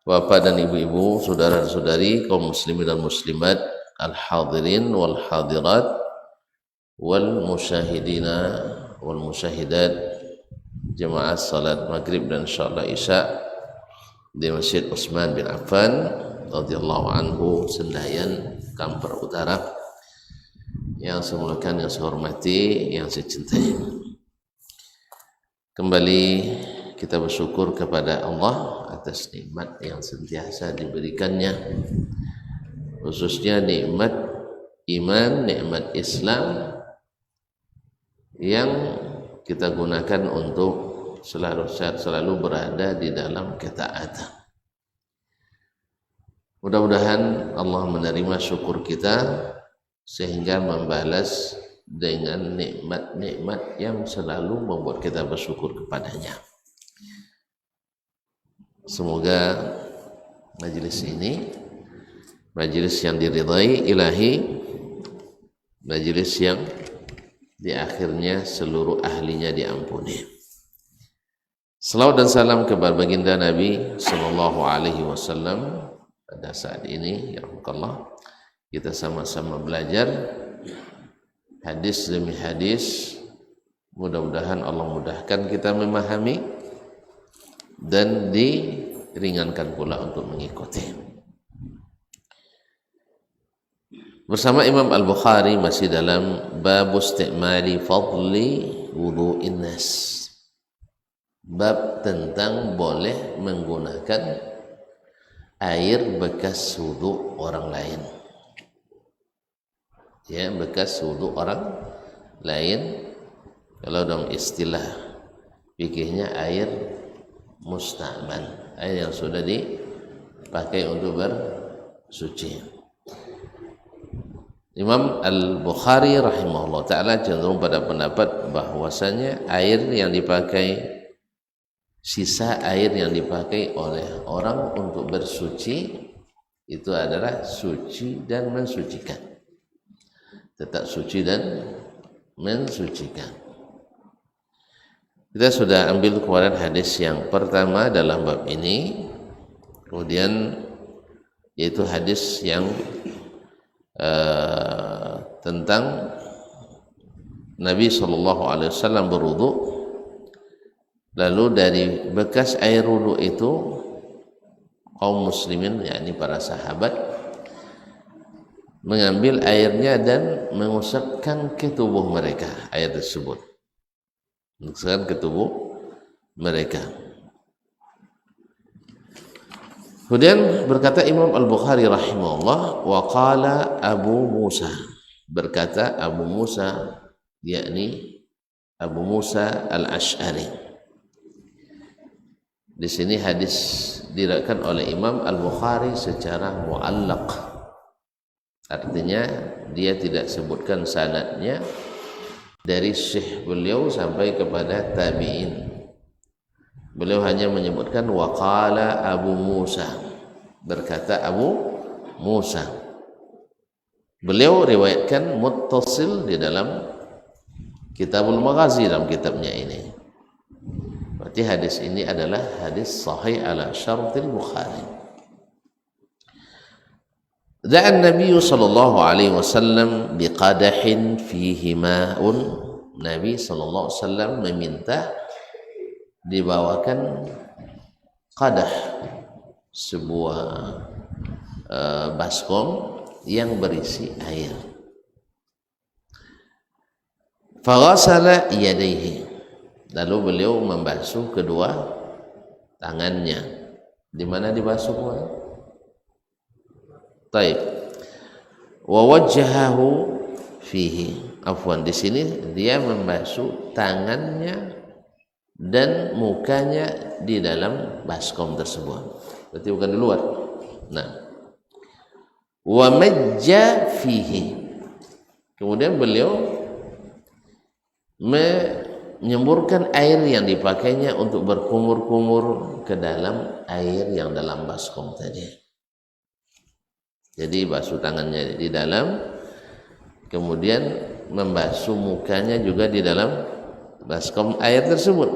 Bapak dan ibu-ibu, saudara-saudari, kaum muslimin dan muslimat, al-hadirin wal hadirat, wal musyahidina wal musyahidat, jemaah salat maghrib dan insyaallah isya di Masjid Utsman bin Affan radhiyallahu anhu Senayan, Kampar Utara, yang saya muliakan, yang saya hormati, yang saya cintai. Kembali kita bersyukur kepada Allah atas nikmat yang sentiasa diberikannya, khususnya nikmat iman, nikmat Islam yang kita gunakan untuk selalu berada di dalam ketaatan. Mudah-mudahan Allah menerima syukur kita sehingga membalas dengan nikmat-nikmat yang selalu membuat kita bersyukur kepadanya. Semoga majelis ini majelis yang diridhai ilahi, majelis yang di akhirnya seluruh ahlinya diampuni. Salawat dan salam kepada baginda Nabi sallallahu alaihi wasallam. Pada saat ini ya Allah, kita sama-sama belajar hadis demi hadis. Mudah-mudahan Allah mudahkan kita memahami dan diringankan pula untuk mengikuti. Bersama Imam Al-Bukhari masih dalam bab istimali fadli wudu'in nas, bab tentang boleh menggunakan air bekas wudu orang lain. Ya, bekas wudu orang lain, kalau dalam istilah fikihnya air musta'man, air yang sudah dipakai untuk bersuci. Imam Al-Bukhari rahimahullah ta'ala cenderung pada pendapat bahwasanya air yang dipakai, sisa air yang dipakai oleh orang untuk bersuci itu adalah suci dan mensucikan, tetap suci dan mensucikan. Kita sudah ambil kemarin hadis yang pertama dalam bab ini, kemudian yaitu hadis yang tentang Nabi SAW berwudu, lalu dari bekas air wudu itu kaum muslimin, yakni para sahabat, mengambil airnya dan mengusapkan ke tubuh mereka, air tersebut mengusapkan ke tubuh mereka. Kemudian berkata Imam Al-Bukhari rahimahullah, wa qala Abu Musa, berkata Abu Musa, yakni Abu Musa Al-Ash'ari. Di sini hadis diriwayatkan oleh Imam Al-Bukhari secara muallaq, artinya dia tidak sebutkan sanadnya dari syekh beliau sampai kepada tabi'in. Beliau hanya menyebutkan waqala Abu Musa, berkata Abu Musa. Beliau riwayatkan muttasil di dalam Kitabul Maghazi, dalam kitabnya ini. Berarti hadis ini adalah hadis sahih ala syartil Bukhari. Da'an Nabi sallallahu alaihi wasallam biqadahin fihi ma'un. Nabi sallallahu alaihi wasallam meminta dibawakan qadah, sebuah baskom yang berisi air. Faghasala yadayhi, lalu beliau membasuh kedua tangannya. Di mana dibasuh? Taib. Wa wajhahu fihi. Afwan, di sini dia membasuh tangannya dan mukanya di dalam baskom tersebut. Berarti bukan di luar. Nah, wa majja fihi. Kemudian beliau menyemburkan air yang dipakainya untuk berkumur-kumur ke dalam air yang dalam baskom tadi. Jadi basuh tangannya di dalam, kemudian membasuh mukanya juga di dalam baskom air tersebut,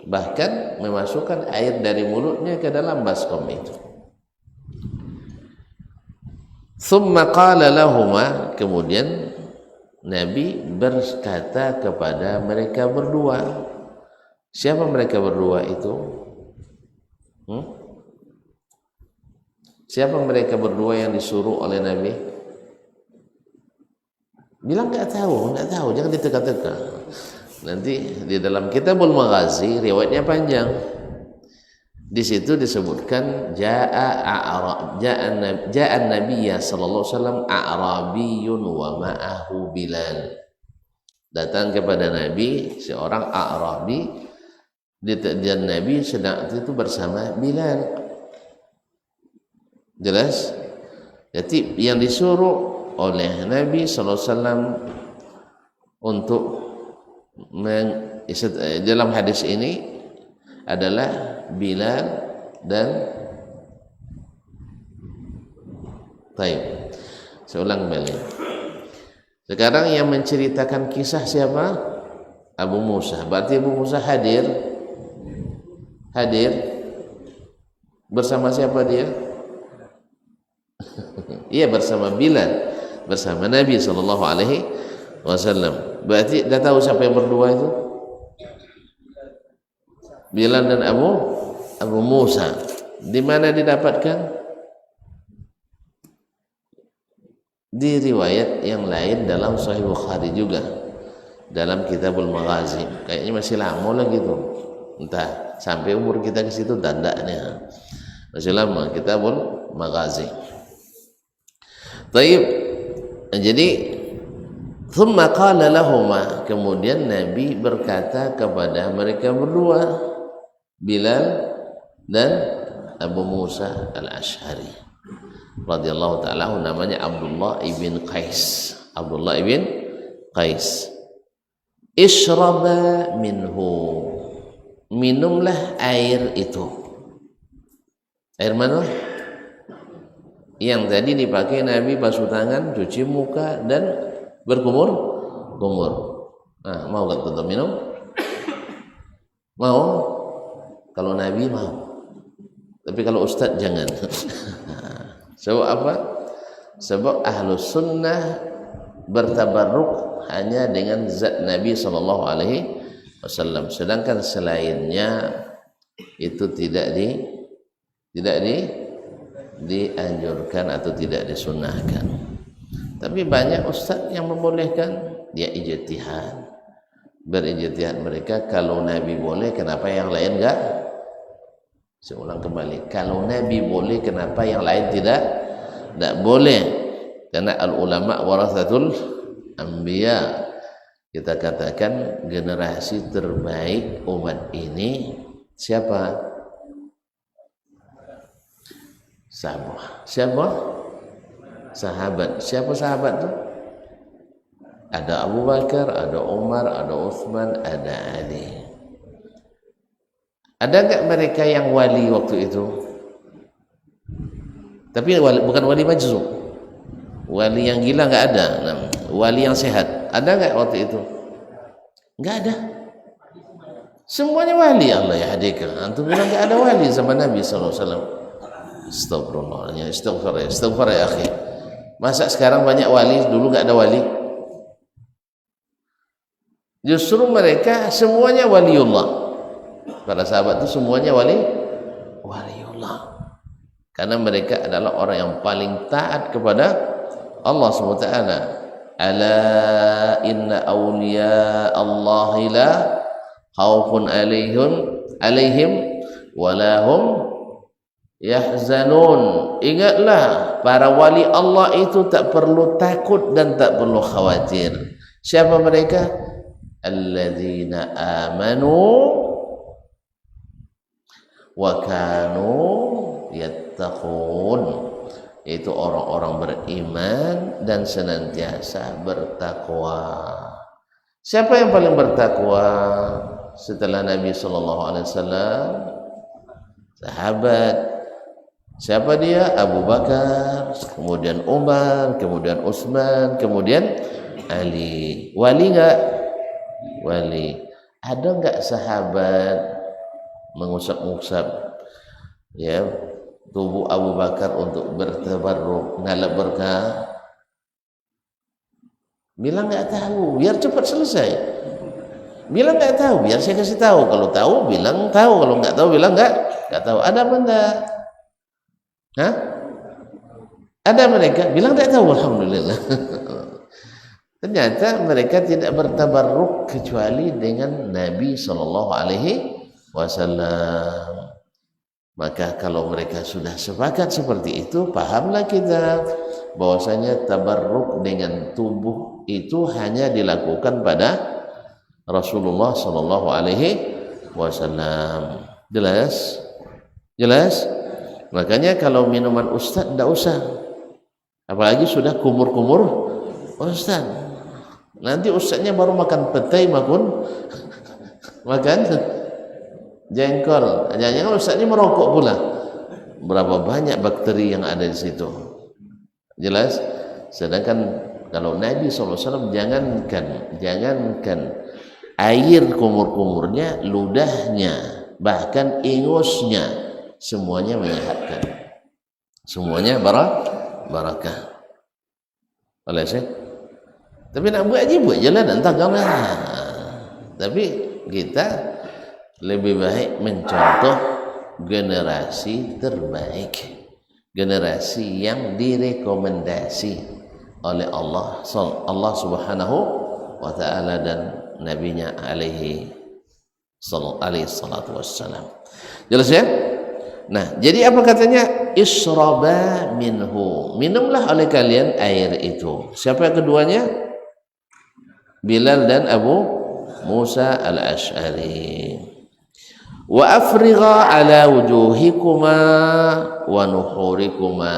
bahkan memasukkan air dari mulutnya ke dalam baskom itu. Thumma qala lahuma, kemudian Nabi berkata kepada mereka berdua. Siapa mereka berdua itu? Siapa mereka berdua yang disuruh oleh Nabi? Bilang nggak tahu, jangan diteka-teka. Nanti di dalam Kitabul Maghazi riwayatnya panjang. Di situ disebutkan ja'a Nabiyya sallallahu alaihi wasallam a'rabiyyun wa ma'ahu Bilal. Datang kepada Nabi seorang A'rabi, dan Nabi sedang itu bersama Bilal. Jelas? Jadi yang disuruh oleh Nabi sallallahu alaihi wasallam untuk dalam hadis ini adalah Bilal dan Taib. Saya ulang kembali. Sekarang yang menceritakan kisah siapa? Abu Musa. Berarti Abu Musa hadir bersama siapa dia? Iya, bersama Bilal, bersama Nabi sallallahu alaihi wasallam. Berarti dah tahu siapa yang berdua itu? Bilal dan Abu Musa. Di mana didapatkan? Di riwayat yang lain dalam Sahih Bukhari juga, dalam Kitabul Maghazi. Kayaknya masih lama lagi tuh, entah sampai umur kita ke situ tandanya masih lama Kitabul Maghazi. Taib. Jadi thumma qala lahuma, kemudian Nabi berkata kepada mereka berdua, Bilal dan Abu Musa al-Ash'ari radhiyallahu ta'ala, namanya Abdullah ibn Qais. Ishraba minhu, minumlah air itu. Air mana? Yang tadi dipakai Nabi basuh tangan, cuci muka dan berkumur. Nah, mau gak tutup minum? Mau? Kalau Nabi mau, tapi kalau Ustadz jangan. Sebab apa? Sebab Ahlus Sunnah bertabarruk hanya dengan zat Nabi sallallahu alaihi wasallam, sedangkan selainnya itu tidak dianjurkan atau tidak disunnahkan. Tapi banyak ustaz yang membolehkan, dia berijtihad mereka. Kalau Nabi boleh, kenapa yang lain enggak? Saya ulang kembali, kalau Nabi boleh, kenapa yang lain tidak boleh? Karena al ulama warathatul anbiya. Kita katakan generasi terbaik umat ini siapa? Sahabat. Siapa sahabat tuh? Ada Abu Bakar, ada Umar, ada Utsman, ada Ali. Ada enggak mereka yang wali waktu itu? Tapi bukan wali majzub. Wali yang gila enggak ada. Wali yang sehat ada enggak waktu itu? Enggak ada. Semuanya wali Allah ya hadikan. Antum bilang enggak ada wali zaman Nabi sallallahu alaihi wasallam. Astagfirullah, istighfar ya akhi. Masa sekarang banyak wali, dulu enggak ada wali? Justru mereka semuanya waliullah. Para sahabat itu semuanya waliullah, karena mereka adalah orang yang paling taat kepada Allah SWT. Ala inna awliya Allahi la khawfun alaihim walahum yahzanun. Ingatlah, para wali Allah itu tak perlu takut dan tak perlu khawatir. Siapa mereka? Alladzina amanu wa kanu yattaqun, itu orang-orang beriman dan senantiasa bertakwa. Siapa yang paling bertakwa setelah Nabi sallallahu alaihi wasallam? Sahabat. Siapa dia? Abu Bakar, kemudian Umar, kemudian Utsman, kemudian Ali. Wali enggak? Wali. Ada enggak sahabat mengusap-usap ya tubuh Abu Bakar untuk bertabarruk ngalap berkah? Bilang nggak tahu, biar cepat selesai. Bilang nggak tahu, biar saya kasih tahu. Kalau tahu, bilang tahu. Kalau nggak tahu, bilang nggak tahu. Ada apa enggak? Hah? Ada mereka bilang nggak tahu, alhamdulillah. Ternyata mereka tidak bertabarruk kecuali dengan Nabi Shallallahu Alaihi Wasallam. Maka kalau mereka sudah sepakat seperti itu, pahamlah kita bahwasanya tabarruk dengan tubuh itu hanya dilakukan pada Rasulullah Shallallahu Alaihi Wasallam. Jelas? Jelas? Makanya kalau minuman ustaz tidak usah, apalagi sudah kumur-kumur ustaz. Nanti ustaznya baru makan petai makan jengkol. Jangan-jangan ustaznya merokok pula. Berapa banyak bakteri yang ada di situ. Jelas? Sedangkan kalau Nabi SAW jangankan air kumur-kumurnya, ludahnya, bahkan ingusnya, semuanya menyehatkan. Semuanya barakah. Oleh saya. Tapi nak buat je lah, entah kamu. Tapi kita lebih baik mencontoh generasi terbaik, generasi yang direkomendasi oleh Allah Subhanahu wa taala dan nabinya alaihi salatu wassalam. Jelas ya? Nah, jadi apa katanya? Ishraba minhu, minumlah oleh kalian air itu. Siapa yang keduanya? Bilal dan Abu Musa al-Ash'ari. Wa afrigha ala wujuhikuma wa nuhurikuma,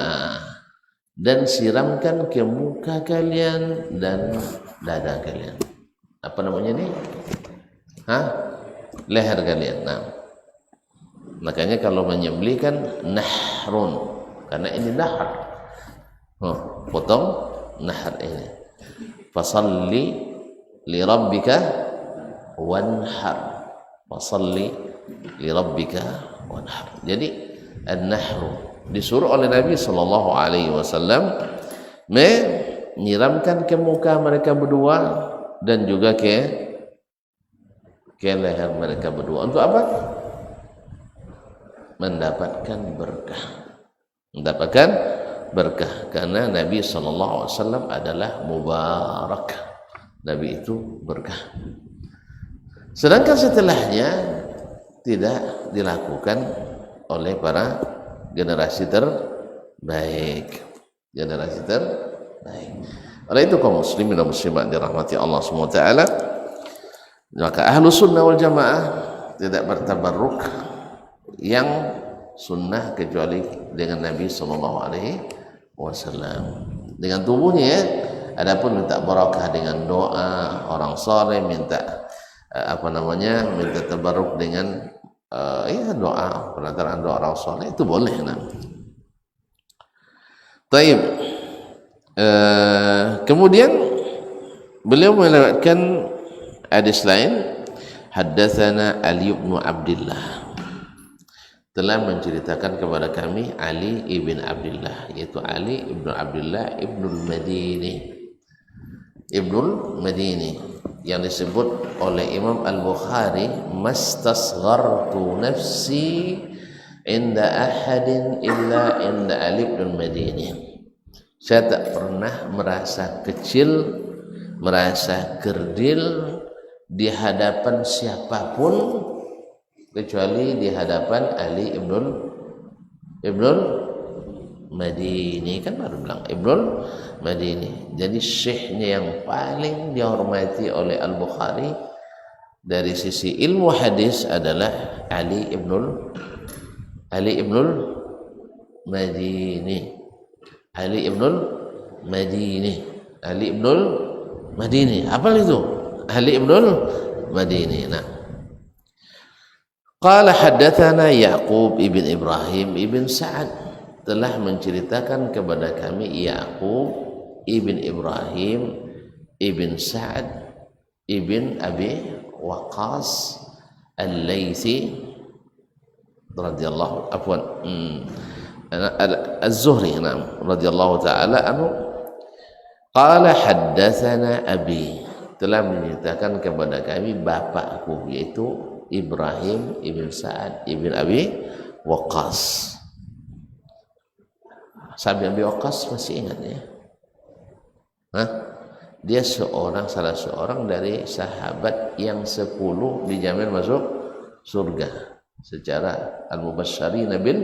dan siramkan ke muka kalian dan dada kalian. Apa namanya ini? Leher kalian. Nah, makanya kalau menyembelih kan nahrun, karena ini nahar. Potong nahar ini. Fasalli li rabbika wanhar. Fasalli li rabbika wanhar. Jadi an-nahru disuruh oleh Nabi sallallahu alaihi wasallam menyiramkan ke muka mereka berdua dan juga ke leher mereka berdua. Untuk apa? Mendapatkan berkah. Mendapatkan berkah, karena Nabi sallallahu alaihi wasallam adalah mubarak. Nabi itu berkah. Sedangkan setelahnya tidak dilakukan oleh para generasi terbaik. Generasi terbaik. Oleh itu kaum muslimin dan muslimat dirahmati Allah SWT, maka ahlu sunnah wal jamaah tidak bertabarruk yang sunnah kecuali dengan Nabi SAW, dengan tubuhnya ya. Adapun minta barakah dengan doa orang saleh, minta minta tabarruk dengan doa, perantaraan doa orang saleh, itu boleh. Taib. Kemudian beliau melewatkan hadis lain. Haddatsana Ali bin Abdullah, telah menceritakan kepada kami Ali ibn Abdullah, yaitu Ali ibn Abdullah ibnul Madini, yang disebut oleh Imam Al-Bukhari mastasghartu nafsi inda ahadin illa inda Ali ibn Madini. Saya tak pernah merasa kecil, merasa kerdil di hadapan siapapun kecuali di hadapan Ali ibnul Madini. Kan baru bilang ibnul Madini. Jadi syekhnya yang paling dihormati oleh Al-Bukhari dari sisi ilmu hadis adalah Ali ibnul Madini. Ali ibnul Madini. Apa itu? Ali ibnul Madini. Nah, qala haddatsana Yaqub ibn Ibrahim ibn Sa'ad, telah menceritakan kepada kami Yaqub ibn Ibrahim ibn Sa'ad ibn Abi Waqqas al-Laythi radhiyallahu Az-Zuhri radhiyallahu taala anhu qala haddatsana abi, telah menyatakan kepada kami bapakku, yaitu Ibrahim ibn Sa'ad ibn Abi Waqqas. Sa'ad bin Abi Waqqas masih ingat ya? Hah? Dia salah seorang dari sahabat yang 10 dijamin masuk surga secara al-mubasysyirina bil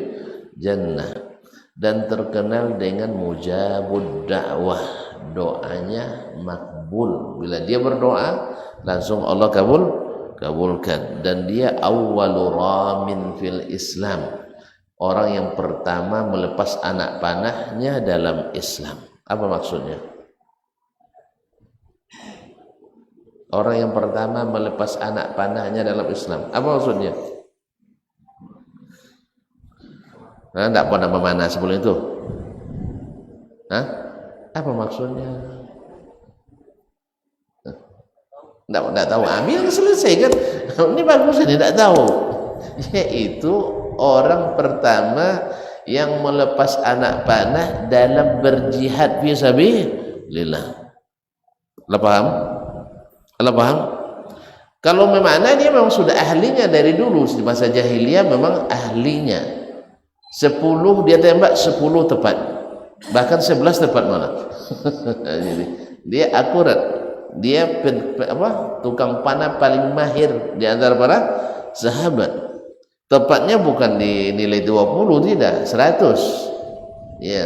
jannah, dan terkenal dengan mujabud da'wah, doanya makbul. Bila dia berdoa langsung Allah kabulkan. Dan dia awwalu ramin fil Islam, orang yang pertama melepas anak panahnya dalam Islam. Apa maksudnya? Orang yang pertama melepas anak panahnya dalam Islam, apa maksudnya? Tidak pernah memanah sebelum itu. Apa maksudnya? Tidak tahu. Ambil selesai kan? Ini bagus, ini tidak tahu. Yaitu orang pertama yang melepas anak panah dalam berjihad fi sabilillah. Allah paham? Kalau memang dia memang sudah ahlinya dari dulu, di masa jahiliyah memang ahlinya. 10 dia tembak, 10 tepat, bahkan 11 tepat malah. Jadi dia akurat, dia tukang panah paling mahir di antara para sahabat. Tepatnya bukan di nilai 20, tidak 100 ya.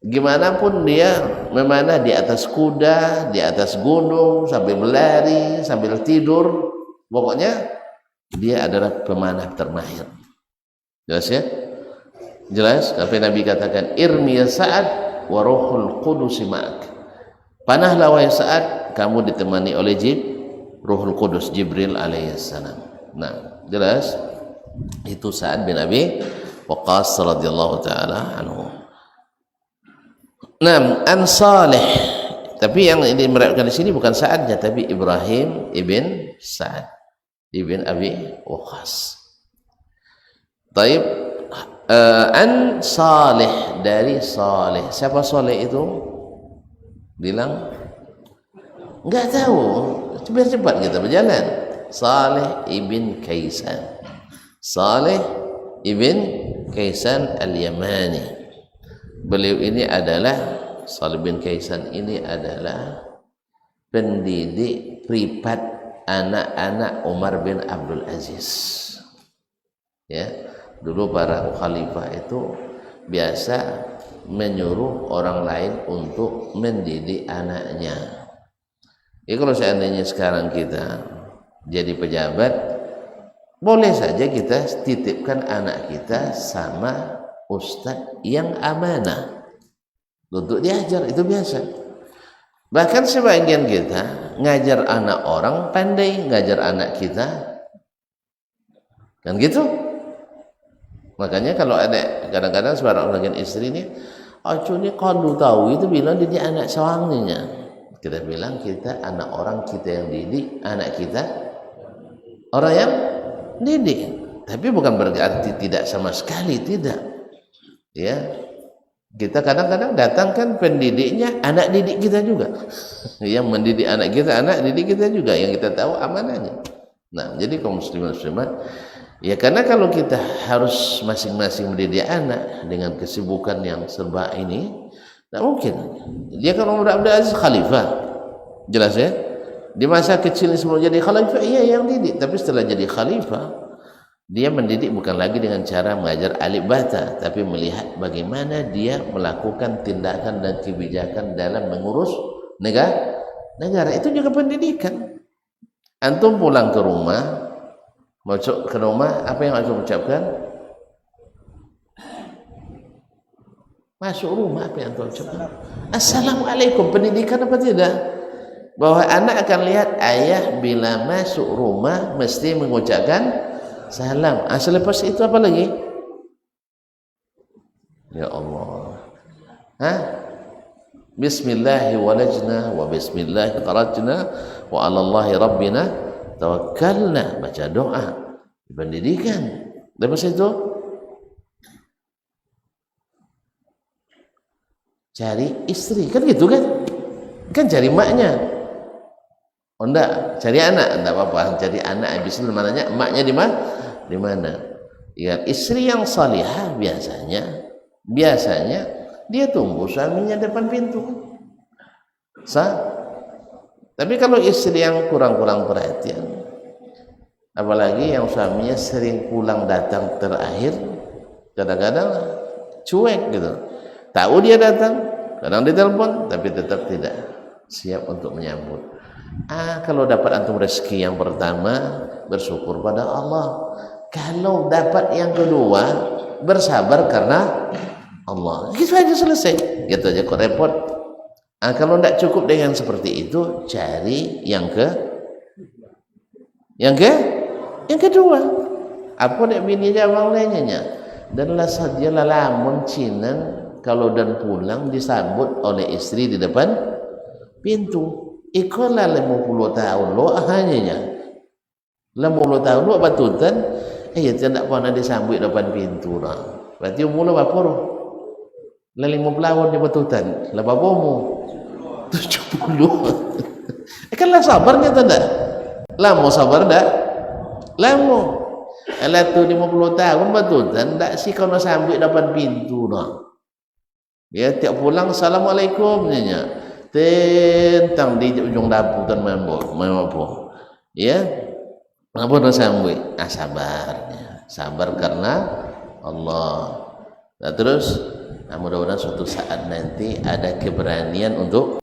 Gimana pun dia memanah di atas kuda, di atas gunung, sambil berlari, sambil tidur, pokoknya dia adalah pemanah termahir. Jelas ya? Jelas? Sampai Nabi katakan, irmi ya Sa'ad wa ruhul qudus ma'ak. Panahlah wahai Sa'ad, kamu ditemani oleh Ruhul Qudus, Jibril alaihissalam. Nah, jelas? Itu Sa'ad bin Abi Waqqas radhiyallahu taala anhu. Nah, an Salih, tapi yang dimeriwayatkan di sini bukan Sa'adnya, tapi Ibrahim ibn Sa'ad ibn Abi Waqqas. Taib, an Salih, dari Salih. Siapa Salih itu? Bilang enggak tahu, biar cepat kita berjalan. Salih ibn Kaisan, Salih ibn Kaisan al-Yamani. Beliau ini adalah, Salih bin Kaisan ini adalah pendidik privat anak-anak Umar bin Abdul Aziz. Ya, dulu para khalifah itu biasa menyuruh orang lain untuk mendidik anaknya. Ya, kalau seandainya sekarang kita jadi pejabat, boleh saja kita titipkan anak kita sama ustadz yang amanah untuk diajar, itu biasa. Bahkan sebagian kita ngajar anak orang pandai ngajar anak kita, kan gitu. Makanya kalau ada kadang-kadang sebagian istri ini, ini kalau tahu itu bilang didik anak suaminya. Kita bilang kita anak orang kita yang didik, anak kita orang yang didik. Tapi bukan berarti tidak sama sekali, tidak. Ya, kita kadang-kadang datangkan pendidiknya anak didik kita juga. Yang mendidik anak kita, anak didik kita juga, yang kita tahu amanahnya. Nah, jadi kaum muslimin muslimat, ya, karena kalau kita harus masing-masing mendidik anak dengan kesibukan yang serba ini, tidak mungkin. Dia kan Umar Abdul Aziz khalifah, jelas ya. Di masa kecil sebelum jadi khalifah, iya yang didik. Tapi setelah jadi khalifah, dia mendidik bukan lagi dengan cara mengajar alif bata, tapi melihat bagaimana dia melakukan tindakan dan kebijakan dalam mengurus negara. Itu juga pendidikan. Antum pulang ke rumah, masuk ke rumah, apa yang antum ucapkan? Masuk rumah, apa yang antum ucapkan? Assalamualaikum. Pendidikan apa tidak? Bahwa anak akan lihat ayah bila masuk rumah mesti mengucapkan salam. Selepas itu apa lagi? Ya Allah. Bismillahi walajna wa bismillahi kharajna wa 'alallahi rabbina tawakkalna. Baca doa. Pendidikan. Lepas itu cari istri, kan gitu kan cari maknya. Oh enggak, cari anak, enggak apa-apa, cari anak habis itu namanya emaknya di mana? Ya, istri yang salihah biasanya dia tunggu suaminya depan pintu. Tapi kalau istri yang kurang perhatian, apalagi yang suaminya sering pulang datang terakhir, kadang-kadang cuek gitu. Tahu dia datang, kadang ditelepon tapi tetap tidak siap untuk menyambut. Kalau dapat antum rezeki yang pertama, bersyukur pada Allah. Kalau dapat yang kedua, bersabar karena Allah. Gitu aja selesai. Gitu aja kok repot. Kalau tidak cukup dengan seperti itu, cari yang kedua. Apa nak bini jawang lainnya? Dan lah saja lamun cinan kalau dan pulang disambut oleh istri di depan pintu. Ikolah 50 tahun lo hanya 50 tahun lo batutan ya tidak pernah disambut depan pintu lah. Berarti umur lo berapa lo? 50 tahun dia batutan lah bapamu 70. Kan lah sabarnya tidak lah mau sabar tak lama lah tu 50 tahun batutan tak sih kalau sambut depan pintu lah. Ya tiap pulang assalamualaikum nya tentang di ujung dapur dan mampu ya apa nak sambut sabar karena Allah. Nah, terus mudah-mudahan suatu saat nanti ada keberanian untuk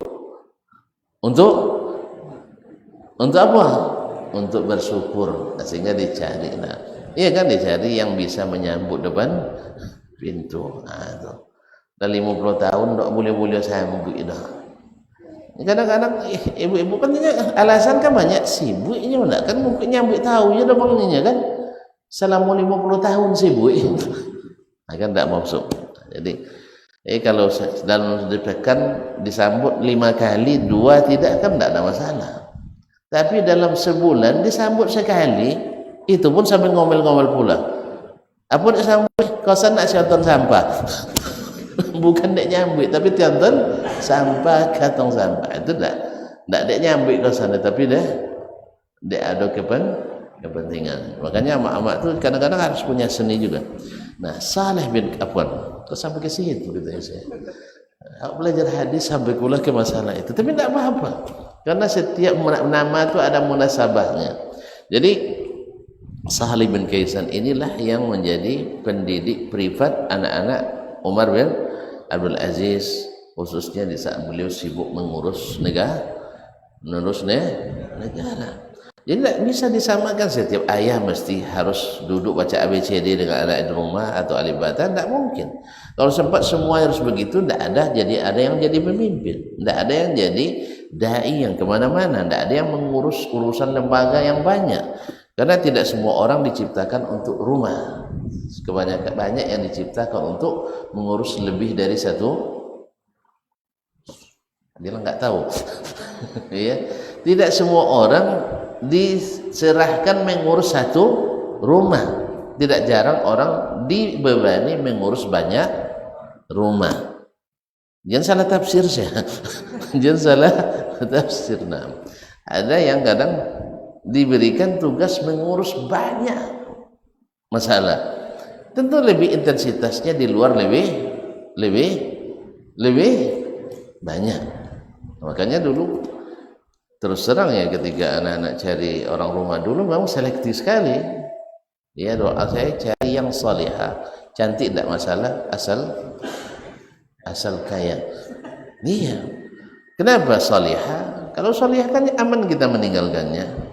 apa? Untuk bersyukur. Sehingga dicari iya kan, dicari yang bisa menyambut depan pintu. Tuh. Dan 50 tahun tak boleh sambut dah. Kadang-kadang ibu-ibu kan alasan kan banyak, sibuknya enggak kan, mungkin nyambut tahu ya bangnya kan selama 50 tahun sibuk. Kan enggak maksud. Jadi kalau dalam depan disambut 5 kali 2 tidak kan enggak ada masalah. Tapi dalam sebulan disambut sekali, itu pun sampai ngomel-ngomel pula. Apa nak sambut? Kosan nak sionton sampah. Bukan dek nyambut tapi tionton sampah, kantong sampah. Itu enggak dek nyambut ke sana, tapi dek ada kepentingan. Makanya amak-amak tu kadang-kadang harus punya seni juga. Nah, Saleh bin Afwan kok sampai ke situ gitu ya saya. Aku belajar hadis sampai pula ke masalah itu, tapi tidak apa-apa. Karena setiap nama itu ada munasabahnya. Jadi Sahal bin Kaisan inilah yang menjadi pendidik privat anak-anak Umar bin Abdul Aziz, khususnya di saat beliau sibuk mengurus negara. Jadi tidak bisa disamakan setiap ayah mesti harus duduk baca ABCD dengan anak di rumah atau alif bata, tidak mungkin. Kalau sempat semua harus begitu, tidak ada. Jadi ada yang jadi pemimpin, tidak ada yang jadi dai yang kemana-mana, tidak ada yang mengurus urusan lembaga yang banyak. Karena tidak semua orang diciptakan untuk rumah. Kebanyakan banyak yang diciptakan untuk mengurus lebih dari satu. Dia nggak tahu. Ya, tidak semua orang diserahkan mengurus satu rumah. Tidak jarang orang dibebani mengurus banyak rumah. Jangan salah tafsir saya. Jangan salah tafsir. Ada yang kadang diberikan tugas mengurus banyak masalah. Tentu lebih intensitasnya di luar lebih banyak. Makanya dulu terus terang ya, ketika anak-anak cari orang rumah dulu memang selektif sekali. Ya, doa saya cari yang salihah, cantik tidak masalah, asal kaya. Iya. Kenapa salihah? Kalau salihah kan aman kita meninggalkannya.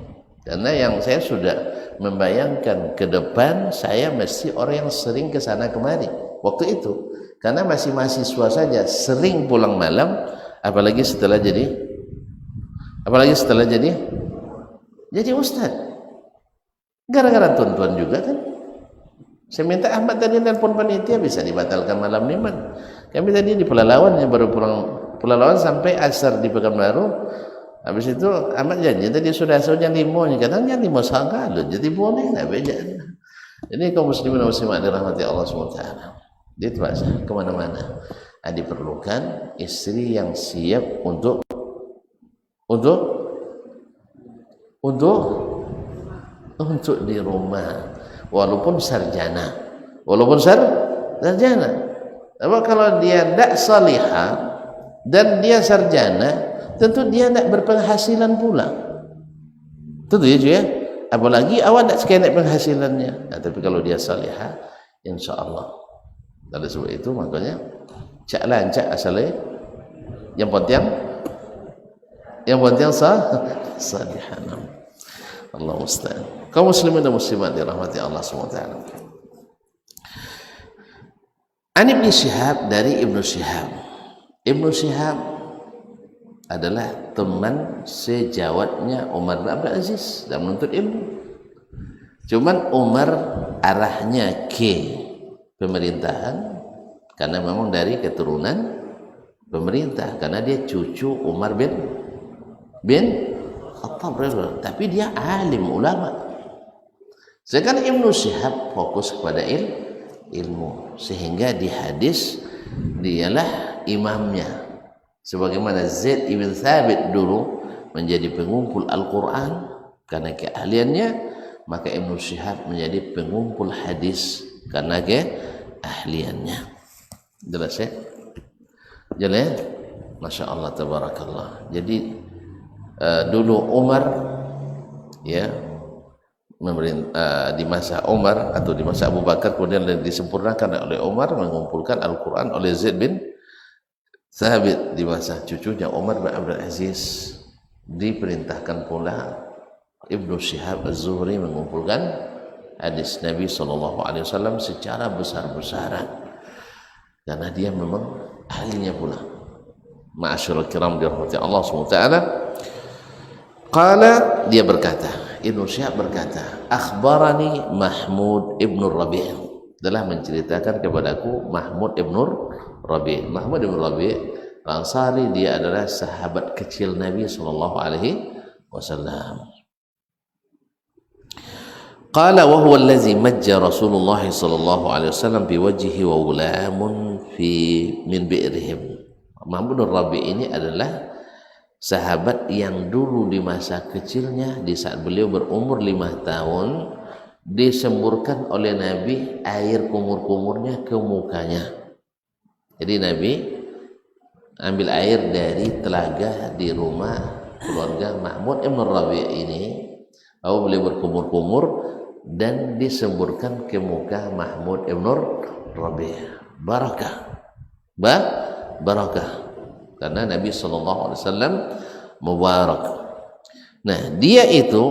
Karena yang saya sudah membayangkan ke depan saya mesti orang yang sering ke sana kemari waktu itu, karena masih mahasiswa saja sering pulang malam, apalagi setelah jadi ustaz. Gara-gara tuan-tuan juga kan. Saya minta Ahmad tadi nelpon panitia bisa dibatalkan malam Niman. Kami tadi di Pelalawan yang baru pulang Pelalawan sampai asar di Pekanbaru. Habis itu Ahmad janji tadi sudah jam 5, kadang jam 5 sangat jadi boleh nak beja. Jadi kaum muslimin dan muslimat dirahmati Allah SWT. Dia terasa kemana-mana. diperlukan istri yang siap untuk di rumah, walaupun sarjana. Tapi kalau dia tidak salihah dan dia sarjana, tentu dia tidak berpenghasilan pula. Tentu ya, apalagi awak tidak sekalian penghasilannya. Nah, tapi kalau dia salihah, insya Allah. Dari sebab itu makanya cak lancak asalnya. Yang penting salihah. Allah musta'an. Kaum muslimin dan muslimat dirahmati Allah SWT. An Ibnu Syihab, dari Ibnu Syihab. Ibnu Syihab adalah teman sejawatnya Umar bin Abdul Aziz dalam menuntut ilmu. Cuman Umar arahnya ke pemerintahan karena memang dari keturunan pemerintah, karena dia cucu Umar bin Khattab, tapi dia alim ulama. Sedangkan Ibnu Syihab fokus kepada ilmu, sehingga di hadis dialah imamnya, sebagaimana Zaid ibn Thabit dulu menjadi pengumpul Al-Quran karena keahliannya, maka Ibnu Syihab menjadi pengumpul hadis karena keahliannya. Jelas ya? Jelas ya? Masya Allah, tabarakallah. Jadi dulu Umar ya di masa Umar atau di masa Abu Bakar, kemudian disempurnakan oleh Umar mengumpulkan Al-Quran oleh Zaid bin Thabit. Di masa cucunya Umar bin Abdul Aziz diperintahkan pula Ibnu Syihab Az-Zuhri mengumpulkan hadis Nabi SAW secara besar-besaran, karena dia memang ahlinya pula. Ma'asyiral kiram dirahmati Allah SWT. Qala, dia berkata, Ibnu Syihab berkata, akhbarani Mahmud ibn Rabi', telah menceritakan kepadaku Mahmud ibn Rabi'. Mahmud ibn Rabi' Al-Ansari, dia adalah sahabat kecil Nabi SAW. Qala wa huwa allazi majja Rasulullah SAW bi wajhihi wa gulamun min bi'rihim. Mahmud ibn Rabi' ini adalah sahabat yang dulu di masa kecilnya, di saat beliau berumur 5 tahun, disemburkan oleh Nabi air kumur-kumurnya ke mukanya. Jadi Nabi ambil air dari telaga di rumah keluarga Mahmud ibn Rabi' ini, lalu beliau berkumur-kumur dan disemburkan ke muka Mahmud ibn Rabi'. Barakah. Karena Nabi SAW mubarak. Nah, dia itu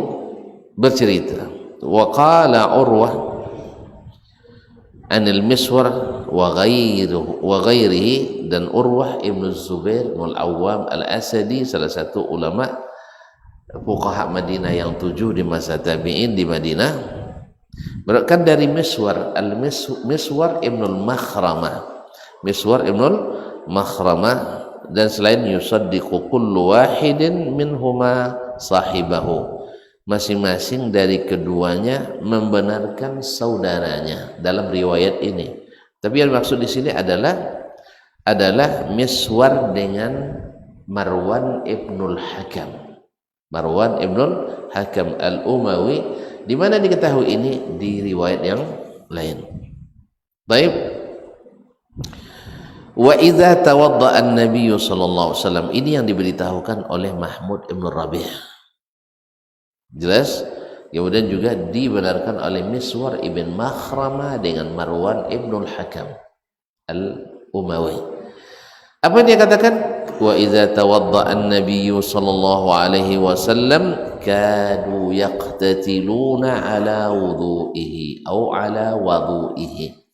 bercerita, wa qala Urwah anil Miswar wa ghairihi, dan Urwah ibn Zubair bin Al-Awwam Al-Asadi, salah satu ulama fuqaha Madinah yang 7 di masa tabi'in di Madinah, berkata dari Miswar ibn al-Makhramah, dan selain yusaddiqu kullu wahidin minhuma sahibahu, masing-masing dari keduanya membenarkan saudaranya dalam riwayat ini. Tapi yang maksud di sini adalah Miswar dengan Marwan ibnul Hakam al-Umawi, di mana diketahui ini di riwayat yang lain. Baik. Wa idza tawadda'a an-nabiy sallallahu alaihi wasallam, ini yang diberitahukan oleh Mahmud ibn Rabi'. Jelas? Kemudian juga dibenarkan oleh Miswar ibn Makhramah dengan Marwan ibnul Hakam al-Umawi. Apa yang dia katakan? Wa idza tawadda'a an-nabiy sallallahu alaihi wasallam kadu yaqtatiluna ala wudu'ihi atau ala wudu'ihi.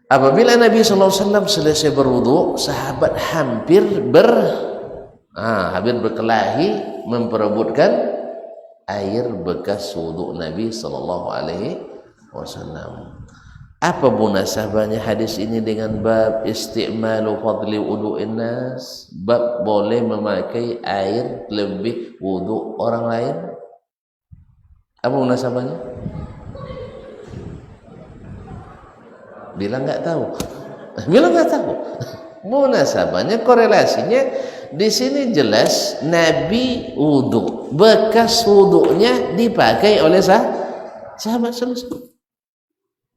Apabila Nabi SAW selesai berwudu, sahabat hampir berkelahi memperebutkan air bekas wudu Nabi SAW. Apa munasabahnya hadis ini dengan bab isti'malu fadli wudu'in nas, bab boleh memakai air lebih wudu orang lain? Apa munasabahnya? Bilang nggak tahu. Bilang nggak tahu. Munasabahnya, korelasinya di sini jelas Nabi wudhu, bekas wudhunya dipakai oleh sahabat selesai.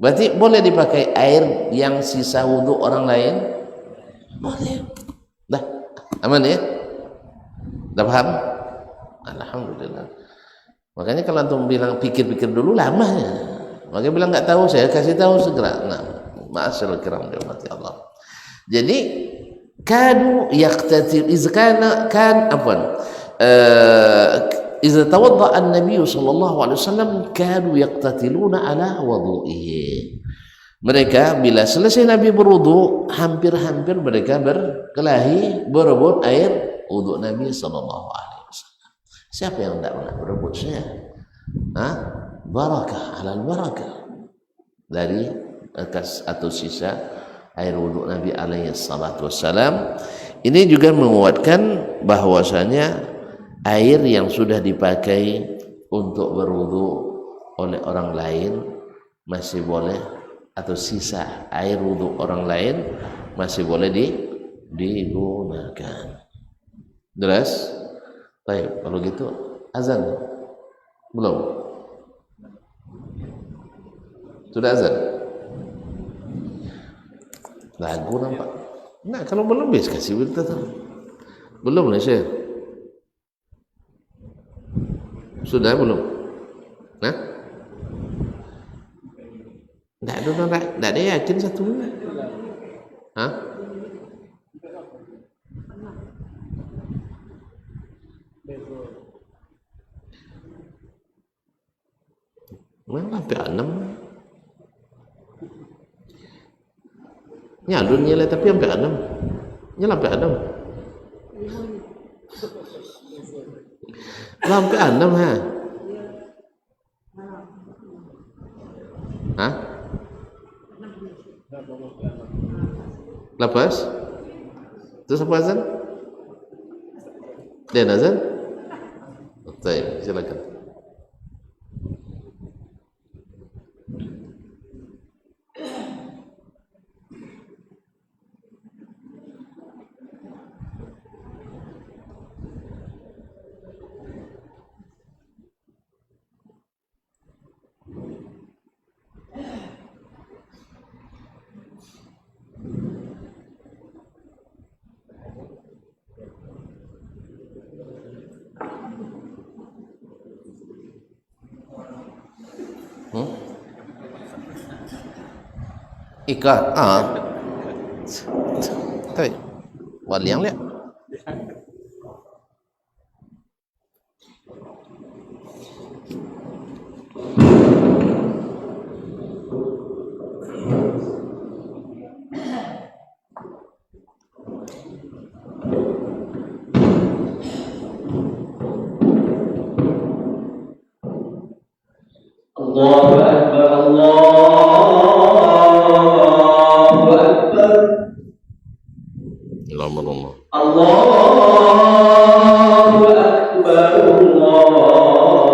Berarti boleh dipakai air yang sisa wudhu orang lain? Boleh. Dah, aman ya? Dah paham? Alhamdulillah. Makanya kalau antum bilang pikir-pikir dulu lamanya. Makanya bilang nggak tahu, saya kasih tahu segera. Nah, ma'asyiral kiram dirahmati Allah. Jadi kanu yaqtatil izkana kan afwan idza tawadda an-nabiy sallallahu alaihi wasallam kanu yaqtatiluna ala wudu'ihi. Mereka bila selesai Nabi berwudu, hampir-hampir mereka berkelahi berebut air wudu Nabi sallallahu alaihi wasallam. Siapa yang tidak pernah berebut saya? Barakah alal barakah, dari bekas atau sisa air wudhu Nabi alaihi salatu wassalam. Ini juga menguatkan bahwasanya air yang sudah dipakai untuk berwudhu oleh orang lain masih boleh, atau sisa air wudhu orang lain masih boleh digunakan. Jelas? Baik, kalau gitu azan belum? Sudah azan? Lagu nampak. Nah, kalau belum bisa kasih berita tuh. Belum lah Syekh. Sudah belum? Nah? Tidak ada yakin satu. Hah? Mana sampai 6? Nyalun nyala tapi sampai 6. Nyala sampai 6. Sampai 6 ha. Hah? Lepas? Terus apa azan? Dan azan? Baik, silakan. Ikat. Tapi wali yang lihat. Allahu Akbar, Allahu Akbar. Alhamdulillah. Allahu Akbar, Allahu Akbar.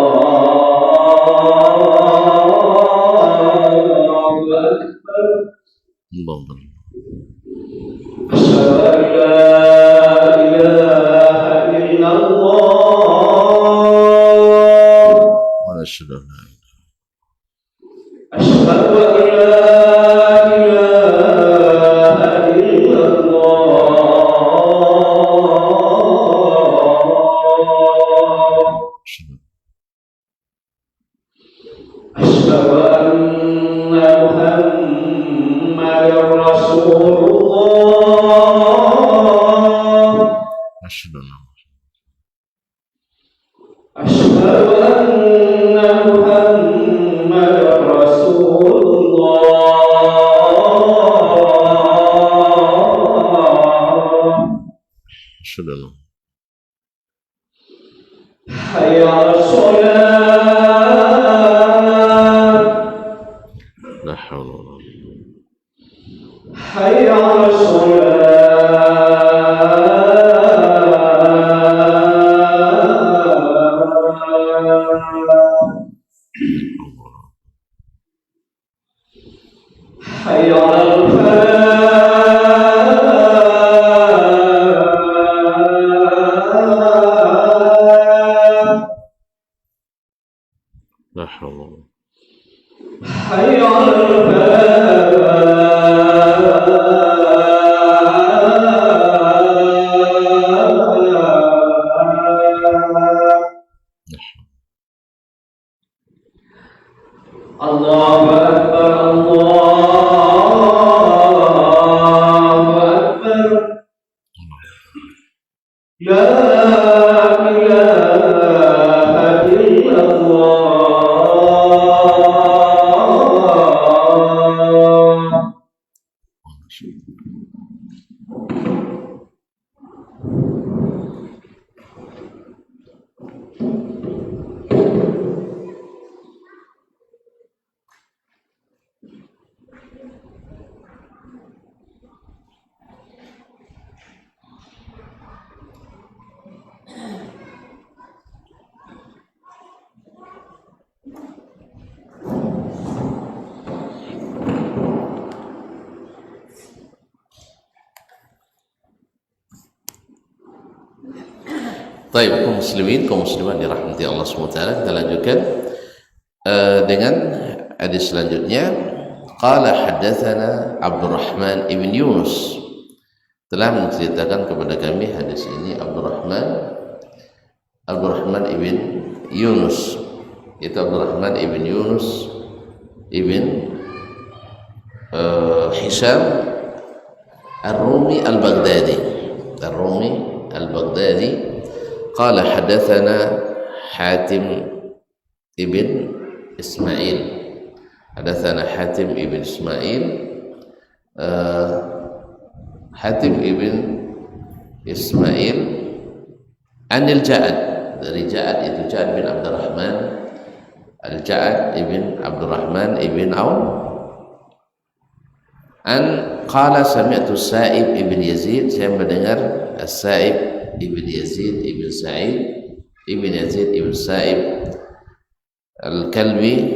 Alhamdulillah. Asyhadu an la ilaha illallah. Wa asyhadu an la أشهد أن لا إله إلا الله. أشهد أن محمدا رسول الله. أشهد أن محمدا رسول الله. أشهد أن حي على الصلاة. لا حول ولا قوة. حي على الصلاة. حي على الفلاح. حي على الفلاح. الله أكبر الله أكبر لا إله إلا الله. Baik, kaum muslimin, kaum muslimat dirahmati Allah SWT. Kita lanjutkan dengan hadis selanjutnya. Qala haddatsana Abdurrahman ibn Yunus, telah menceritakan kepada kami hadis ini Abdurrahman ibn Yunus, itu Abdurrahman ibn Yunus ibn Hisham Ar-Rumi Al-Baghdadi. قال حدثنا حاتم ابن إسماعيل حاتم ابن إسماعيل عن الجعد, dari Ja'ad itu Ja'ad bin Abdurrahman, Al-Ja'ad ibn Abdurrahman ibn Aun. Qala sami'tu Sa'ib ibn Yazid, saya mendengar As-Sa'ib ibn Yazid ibn Sa'id ibn Yazid ibn Sa'ib Al-Kindi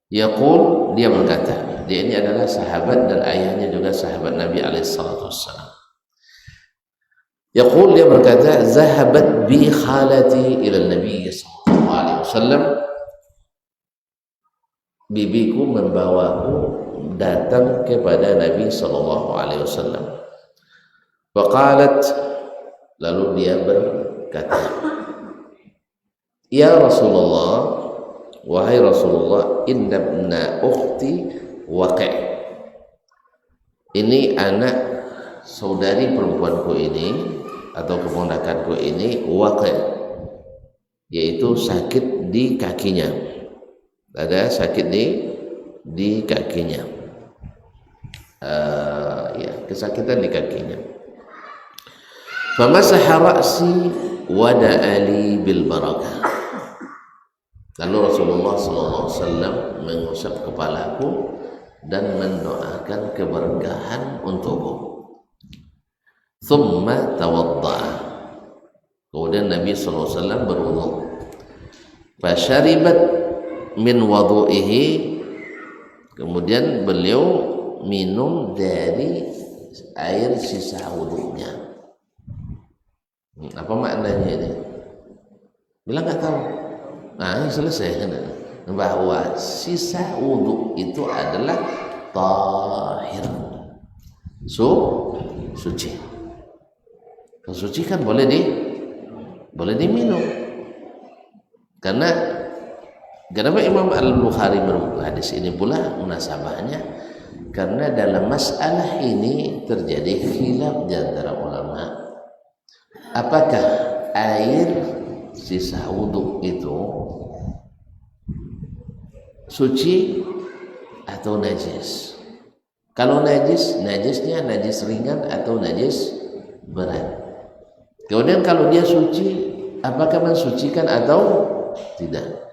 yaqul, dia berkata, dia ini adalah sahabat dan ayahnya juga sahabat Nabi alaihissalatu wassalam. Yaqul, dia berkata, zahabat bi khalati ila Nabi sallallahu alaihi wasallam, bibiku membawaku datang kepada Nabi sallallahu alaihi wasallam. Faqalat, lalu dia berkata, ya Rasulullah, wahai Rasulullah, inna ibna ukhti waqi', ini anak saudari perempuanku ini atau keponakanku ini waqi', yaitu sakit di kakinya, ada sakit di kakinya, kesakitan di kakinya. Famasaha ra'si wa da'ali bil barakah, lalu Rasulullah SAW mengusap kepalaku dan mendoakan keberkahan untukku. Thumma tawadda'a, kemudian Nabi SAW berwudu. Fasyaribat min wudu'ihi, kemudian beliau minum dari air sisa wudunya. Apa maknanya ini? Bilang nggak tahu. Nah, ini selesai kan? Bahwa sisa wudu itu adalah tahir, suci. Kalau suci kan boleh diminum. Karena kenapa Imam Al-Bukhari merujuk hadis ini pula munasabahnya? Karena dalam masalah ini terjadi khilaf di antara ulama. Apakah air sisa wudu itu suci atau najis? Kalau najisnya najis ringan atau najis berat. Kemudian kalau dia suci, apakah mensucikan atau tidak?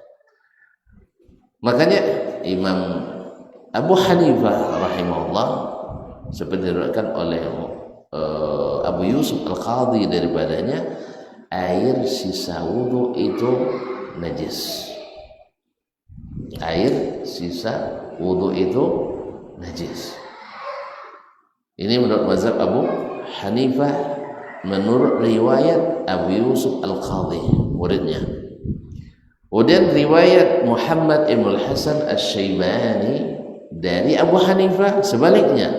Makanya Imam Abu Hanifah rahimahullah, seperti diriwayatkan oleh Abu Yusuf Al-Qadhi daripadanya, air sisa wudu itu najis. Air sisa wudu itu najis. Ini menurut mazhab Abu Hanifah, menurut riwayat Abu Yusuf Al-Qadhi muridnya. Kemudian riwayat Muhammad ibn Hasan Asy-Syaibani dari Abu Hanifah sebaliknya,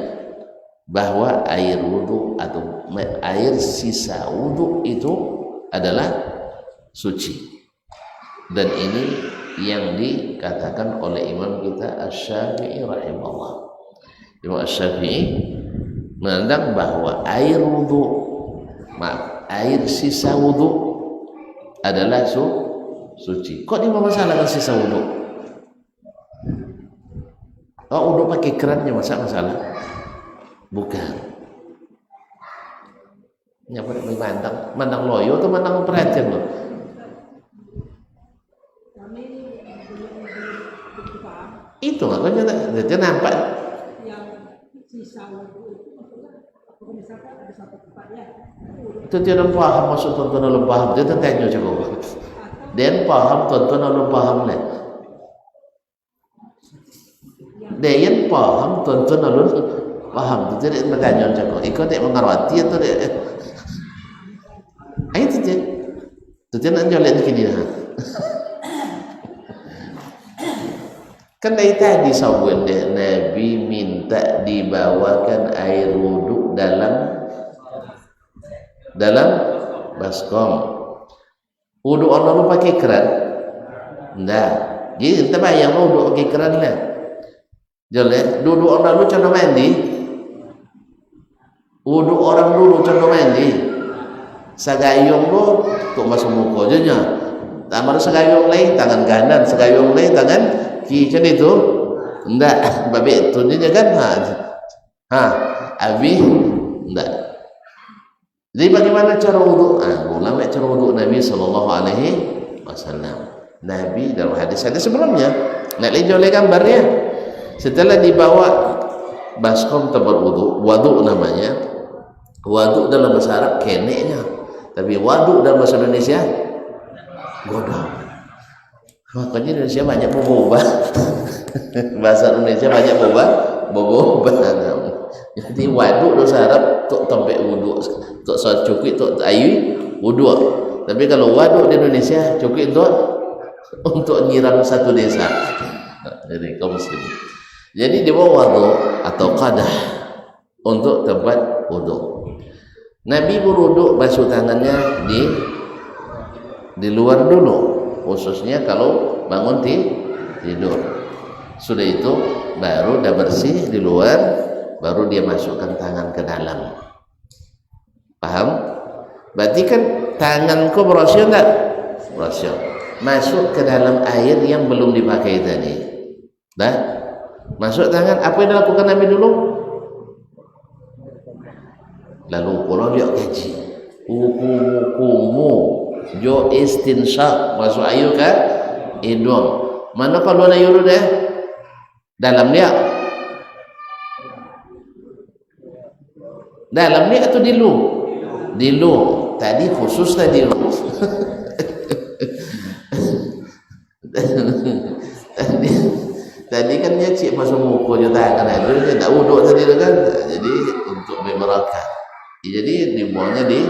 bahwa air wudu atau air sisa wudu itu adalah suci. Dan ini yang dikatakan oleh imam kita Asy-Syafi'i rahimahullah. Imam Asy-Syafi'i menandang bahwa air wudu, air sisa wudu adalah suci. Kok dia masalah sisa wudu? Oh, wudu pakai kerannya masalah? Bukan. Yang mandang loyo atau mandang perhatian lo? Itu makanya dia nampak. Itu dia orang paham maksud tuan-tuan orang paham. Dia tanya cukup. Dia paham tuan-tuan orang paham lah. Dia paham tuan-tuan orang paham. Jadi dia bertanya cukup. Ikut dia mengarwati atau dia? Itu dia. Itu dia nak jalan kini lah. Kan dari tadi sahabat Nabi minta dibawakan air wudhu dalam baskom. Wudhu orang lu pakai keran? Enggak. Jadi kita bayang wudhu pakai keran lah. Jadi duduk orang lu contoh mandi. Wudhu orang dulu contoh mandi. Sagayung lu untuk masuk muka aja nya. Tamar sagayung lain tangan kanan, sagayung lain tangan kiri itu. Enggak, babi itu dia kan abi enggak. Jadi bagaimana cara wudu? Ulama cara wudu Nabi sallallahu alaihi wasallam. Nabi dalam hadis sebelumnya nak lihat oleh gambarnya. Setelah dibawa baskom tempat wudu namanya. Wudu dalam bahasa Arab keneknya. Tapi wudu dalam bahasa Indonesia godong. Makanya Indonesia banyak berubah. Bahasa Indonesia banyak berubah. Jadi wudu bahasa Arab untuk tempat wudu, untuk solat cukui, untuk ayu wudu. Tapi kalau wudu di Indonesia cukui untuk nyiram satu desa. Jadi kaum muslim. Jadi dia bawa wudu atau qadah untuk tempat wudu. Nabi berwudu basuh tangannya di luar dulu, khususnya kalau bangun tidur. Sudah itu baru dah bersih di luar, baru dia masukkan tangan ke dalam. Paham? Berarti kan tanganku bersih enggak? Bersih. Masuk ke dalam air yang belum dipakai tadi. Dah? Masuk tangan, apa yang dilakukan Nabi dulu? Lalu kalau dia kaji hukumu jo istinsyak masuk air ke hidung. Mana kalau ada air dah dalam dia atau di lu tadi khusus tadi lu tadi kan dia cik masuk muka je tangan ada dia tak wuduk tadi kan. Jadi untuk berberakah. Jadi dibuangnya di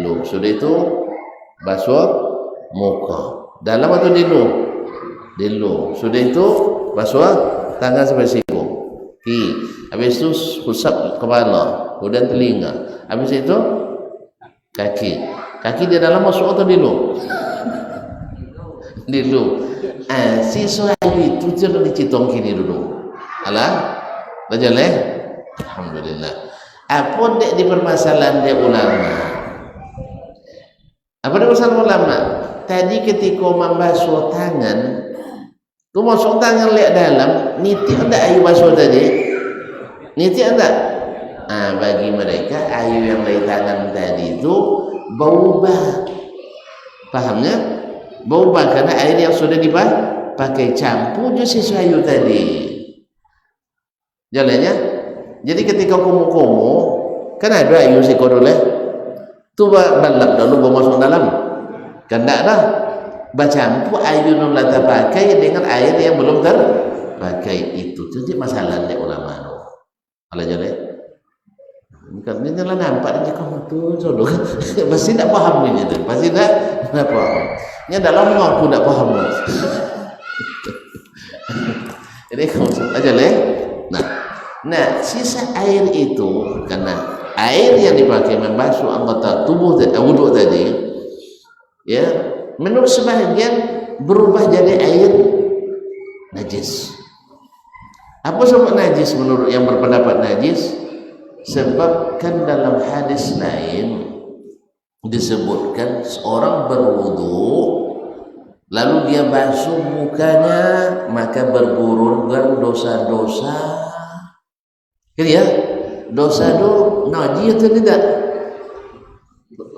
lu. Sudah itu basuh muka dalam atau di lu. Sudah itu basuh tangan sampai siku. Habis itu usap kepala, kemudian telinga. Habis itu kaki di dalam masuk atau di lu? Di lu. Siswa itu jangan dicitong kini dulu. Alah, bajaleh. Alhamdulillah. Apa dek di permasalahan dia ulama? Apa dia permasalahan ulama? Tadi ketika membasuh tangan, tu masuk tangan lihat dalam, niti enggak ayu basuh tadi? Niti enggak? Bagi mereka ayu yang dari tangan tadi itu berubah. Pahamnya? Berubah karena air yang sudah dipakai campur je sisa ayu tadi. Jalannya? Jadi ketika kumu-kumu kan ada ayu si kodoleh tu balap dulu bawa masuk dalam kan tak dah bercampur air yang telah pakai dengan air yang belum terpakai itu. Jadi masalah oleh ulama. Kalau jadi Katanya lah nampak dia kamu tu jodoh. Pasti tak paham ni dia. Pasti tak paham. Nya dalam aku tak paham. Jadi kamu aja leh. Nah, sisa air itu karena air yang dipakai membasuh anggota tubuh wudu tadi, ya, menurut sebahagian berubah jadi air najis. Apa sebab najis menurut yang berpendapat najis? Sebab kan dalam hadis lain disebutkan seorang berwudu lalu dia basuh mukanya maka berguguran dosa-dosa. Kan ya? Dosa itu najis atau tidak?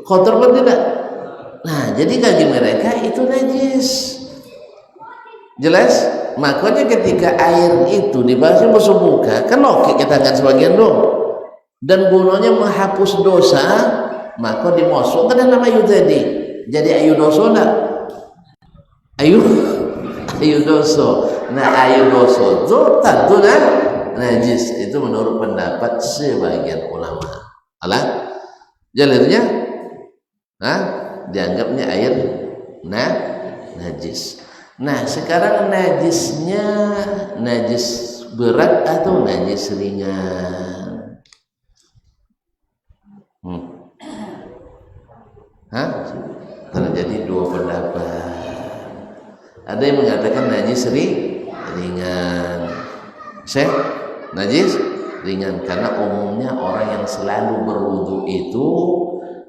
Kotor atau tidak? Nah, jadi bagi mereka itu najis. Jelas? Makanya ketika air itu dibasuh muka, kan oke kita tangan sebagian dong. Dan gunanya menghapus dosa, maka dimasuk ke dalam ayu tadi. Jadi ayu dosa enggak? Ayu dosa. Nah, ayu dosa itu tentu najis. Itu menurut pendapat sebagian ulama. Alah, jalurnya dianggapnya air najis. Nah, sekarang najisnya najis berat atau najis ringan? Terjadi dua pendapat. Ada yang mengatakan najis ringan. Najis ringan karena umumnya orang yang selalu berwudu itu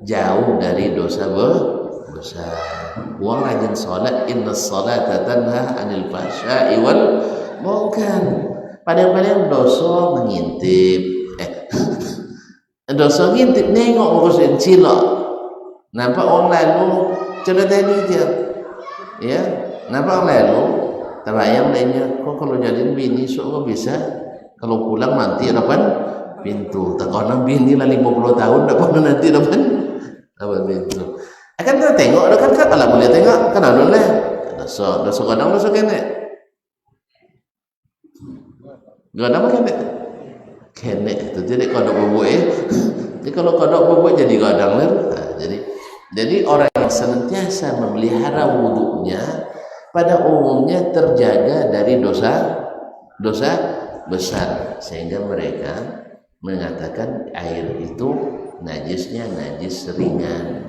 jauh dari dosa besar. Wong rajin salat, inna salata tanha 'anil fahsya'i wal munkar. Padahal dosa mengintip. Dosa ngintip nengok muka cilok. Nampak orang lalu coba tadi dia. Ya, nampak orang lalu terbayang lainnya, kok kalau jadiin bini sok bisa kalau pulang nanti depan pintu. Tak kena bini lah 50 tahun tak pernah nanti depan pintu. Akan kita tengok kan kalau boleh tengok kan ada lah. Dosa kadang dosa kene. Kadang kene. Kene itu jadi kodok bubuk Jadi kalau kodok bubuk jadi kadang lah. Jadi orang yang senantiasa memelihara wudunya pada umumnya terjaga dari dosa besar, sehingga mereka mengatakan air itu najisnya najis ringan.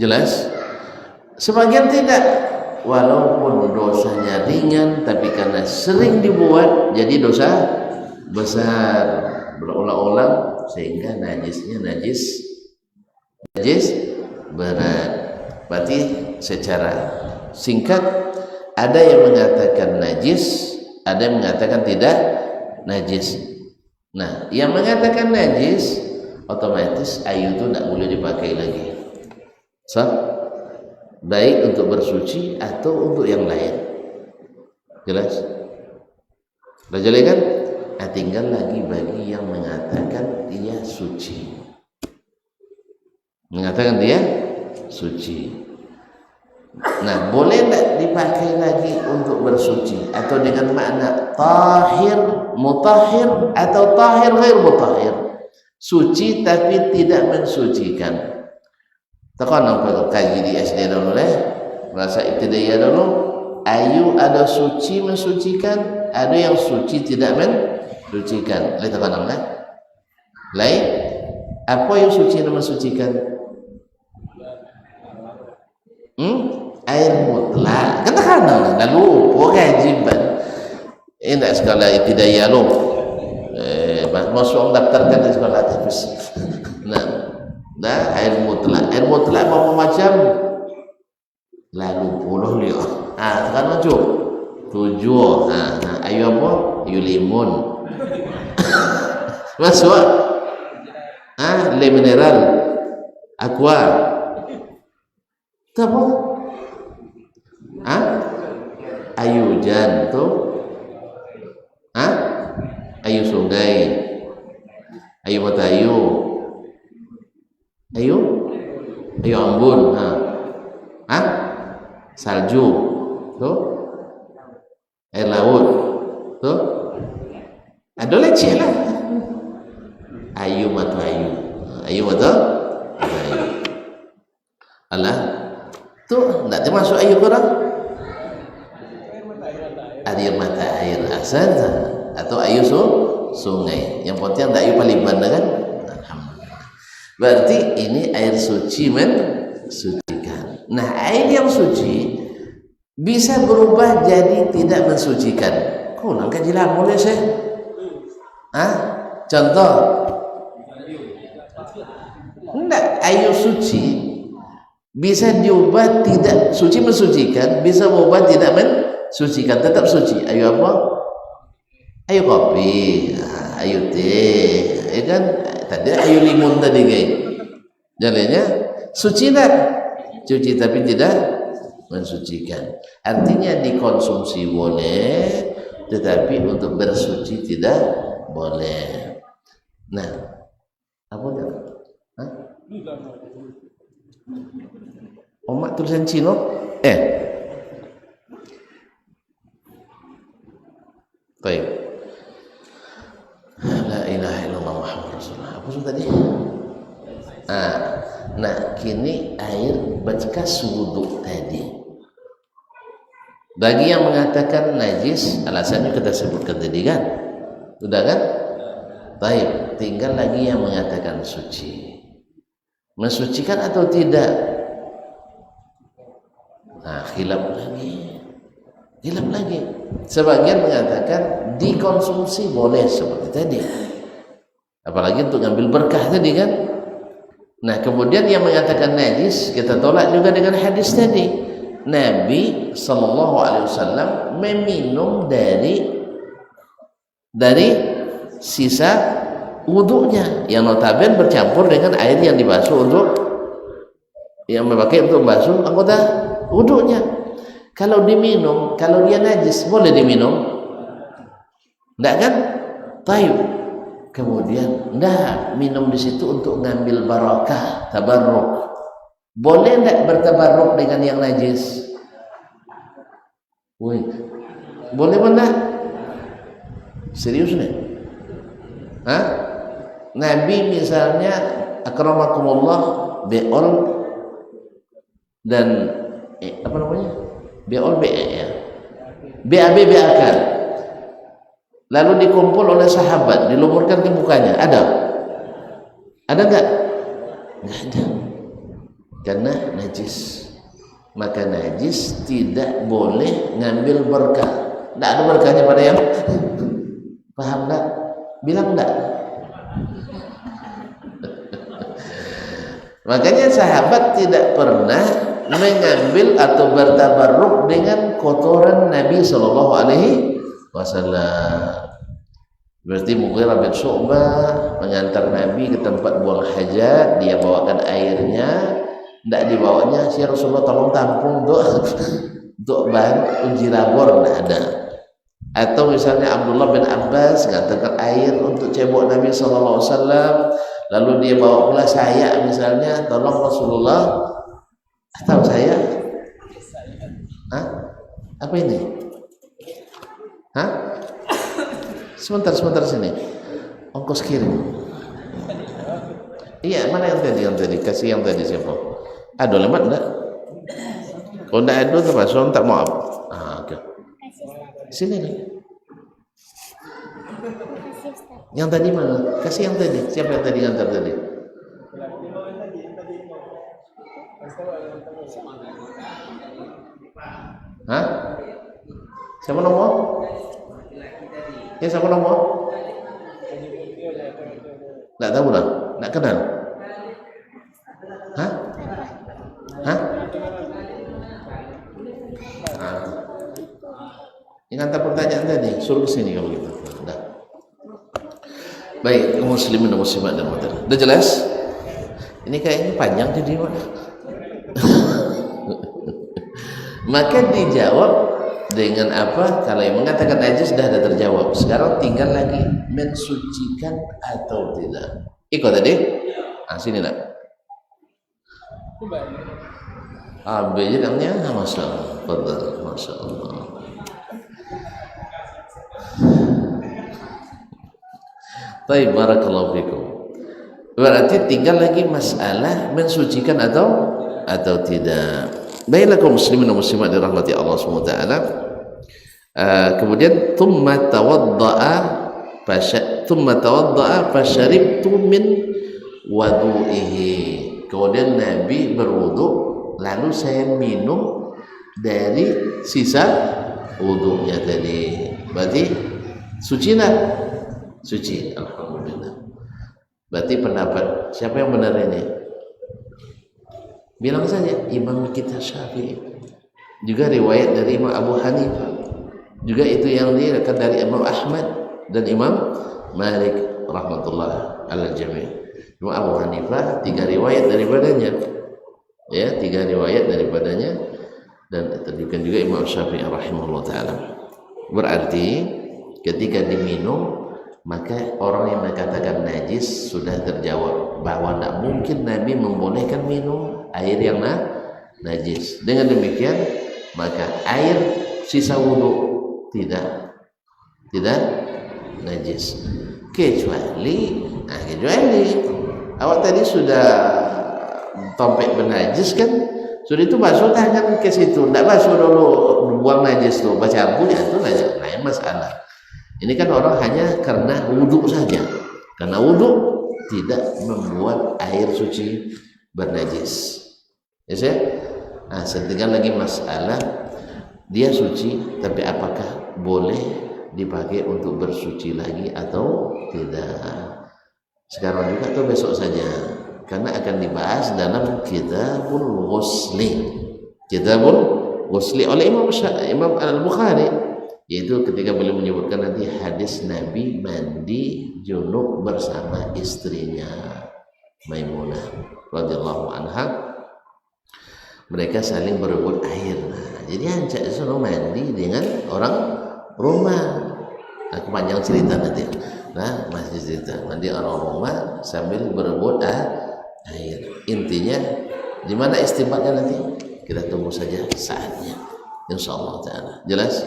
Jelas? Sebagian tidak, walaupun dosanya ringan tapi karena sering dibuat jadi dosa besar berulang-ulang sehingga najisnya najis berat. Berarti secara singkat ada yang mengatakan najis, ada yang mengatakan tidak najis. Nah, yang mengatakan najis otomatis air itu tidak boleh dipakai lagi. Baik untuk bersuci atau untuk yang lain. Jelas? Sudah jelas kan? Tinggal lagi bagi yang mengatakan dia suci. Mengatakan dia suci. Nah, boleh tak dipakai lagi untuk bersuci atau dengan makna tahir, mutahhir atau tahir ghair mutahhir. Suci tapi tidak mensucikan. Tekan kalau kaji di SD dulu bahasa ibtidaiyah dulu. Ayu ada suci mensucikan, ada yang suci tidak mensucikan. Lihat tekan lain. Apa yang suci dan mensucikan? Air mutlak. Katakan lalu kewajiban. Ini sekolah ibtidaiyah lo. Masuk daftarkan di sekolah habis. Nah, air mutlak. Air mutlak apa macam? Lalu puluh liu. Sekarang macam 7. Ayu apa? Ayu limun. Masuk. Le mineral. Aqua. Itu apa? Ayu hujan tu. Ayu sungai. Ayu mata ayu. Ayu ambon. Salju. Tu. Air laut. Tu. Ada leceh lah. Ayu atau ayu. Ayu atau ayu. Alah, tuh enggak termasuk ayu korang. Air mata air asal atau ayu sungai. Yang penting ada ayu paliban kan? Alhamdulillah. Berarti ini air suci mensucikan. Nah, air yang suci bisa berubah jadi tidak mensucikan. Kau nak kajilan boleh sih? Contoh, enggak, air suci bisa diubah tidak suci mensucikan, bisa berubah tidak mensucikan, tetap suci. Air apa? Air kopi, air teh, ya kan? Tadi air limun tadi guys. Jadinya suci tak? Suci tapi tidak mensucikan. Artinya dikonsumsi boleh, tetapi untuk bersuci tidak boleh. Nah, apa tu? Omak tulisan Cina? Baik. La ilaha illallah Muhammad Rasulullah. Apa tu tadi? Nah, kini air bekas wudhu tadi. Bagi yang mengatakan najis, alasannya kita sebutkan tadi kan? Sudah kan? Baik, tinggal lagi yang mengatakan suci. Mensucikan atau tidak? Nah, khilaf lagi. Sebagian mengatakan dikonsumsi boleh seperti tadi. Apalagi untuk ngambil berkah tadi kan? Nah, kemudian yang mengatakan najis kita tolak juga dengan hadis tadi. Nabi sallallahu alaihi wasallam meminum dari sisa wudunya yang notabene bercampur dengan air yang dibasuh untuk yang memakai untuk basuh anggota wudunya. Kalau diminum, kalau dia najis boleh diminum? Enggak kan? Taib. Kemudian enggak, minum di situ untuk ngambil barakah, tabarruk. Boleh enggak bertabarruk dengan yang najis? Woi. Boleh enggak? Serius nih? Nabi misalnya akramakumullah beol dan apa namanya? Beol ya. BAB BAK. Lalu dikumpul oleh sahabat, dilumurkan ke mukanya. Ada? Ada enggak? Enggak ada. Karena najis. Maka najis tidak boleh ngambil berkah. Enggak ada berkahnya pada yang paham enggak? Bilang enggak? Makanya sahabat tidak pernah mengambil atau bertabarruk dengan kotoran Nabi sallallahu alaihi wasallam. Berarti Mughirah bin Syu'bah mengantar Nabi ke tempat buang hajat, dia bawakan airnya, tidak dibawanya, "Ya Rasulullah tolong tampung untuk bahan uji labor." Tidak ada. Atau misalnya Abdullah bin Abbas mengantarkan air untuk cebok Nabi sallallahu alaihi wasallam, lalu dia bawa pula saya misalnya, "Tolong Rasulullah, tahu saya?" Apa ini? Sebentar sini. Ongkos kirim. Iya, mana yang tadi? Kasih yang tadi siapa? Ada lemat enggak? Kalau enggak ada terpaksa tak maaf. Oke. Sini nih. Yang tadi mana? Kasih yang tadi. Siapa yang tadi ngantar tadi? Siapa nomor? Ya, siapa nomor? Nggak tahu lah, nggak kenal. Ini ngantar pertanyaan tadi, suruh kesini kalau gitu. Udah. Baik, muslimin dan muslimat dan mutar. Udah jelas? Ini kayaknya panjang jadi mana? Maka dijawab dengan apa? Kalau yang mengatakan najis sudah ada terjawab. Sekarang tinggal lagi mensucikan atau tidak. Ikut tadi? Sini nak. B nya namanya Masya Allah. Fadhal, Masya Allah. Baik, barakallahu fikum. Berarti tinggal lagi masalah mensucikan atau tidak. Baiklah kaum muslimin dan muslimat dirahmati Allah Subhanahu wa taala. Kemudian thumma tawadda'a fasyaribtu min wudu'ihi. Kemudian Nabi berwudu, lalu saya minum dari sisa wudunya tadi. Berarti suci lah, suci. Alhamdulillah. Berarti pendapat siapa yang benar ini? Bilang saja imam kita Syafi'i. Juga riwayat dari Imam Abu Hanifah. Juga itu yang diriwayatkan dari Imam Ahmad dan Imam Malik rahmatullah ala jami'. Imam Abu Hanifah 3 riwayat daripadanya. Ya, 3 riwayat daripadanya, dan terjadikan juga Imam Syafi'i rahimahullah taala. Berarti ketika diminum, maka orang yang mengatakan najis sudah terjawab bahwa tidak mungkin Nabi membolehkan minum air yang najis. Dengan demikian maka air sisa wudhu tidak najis, kecuali awak tadi sudah tompek bernajis kan, sudah itu basuh tangan ke situ, tidak basuh dulu buang najis tuh, baca ampun, itu lain masalah. Ini kan orang hanya karena wudhu saja, karena wudhu tidak membuat air suci bernajis. Ya saya? Nah, tinggal lagi masalah dia suci, tapi apakah boleh dipakai untuk bersuci lagi atau tidak? Sekarang juga atau besok saja, karena akan dibahas dalam Kitabul Ghusli. Kitabul Ghusli oleh Imam Al-Bukhari, yaitu ketika beliau menyebutkan nanti hadis Nabi mandi junub bersama istrinya Maimunah radhiyallahu anha. Mereka saling berebut air. Nah, jadi Ancak suruh mandi dengan orang rumah. Nah, kepanjang cerita nanti. Nah, masih cerita mandi orang rumah sambil berebut air. Intinya di mana istimbatnya nanti? Kita tunggu saja saatnya. Insyaallah taala. Jelas?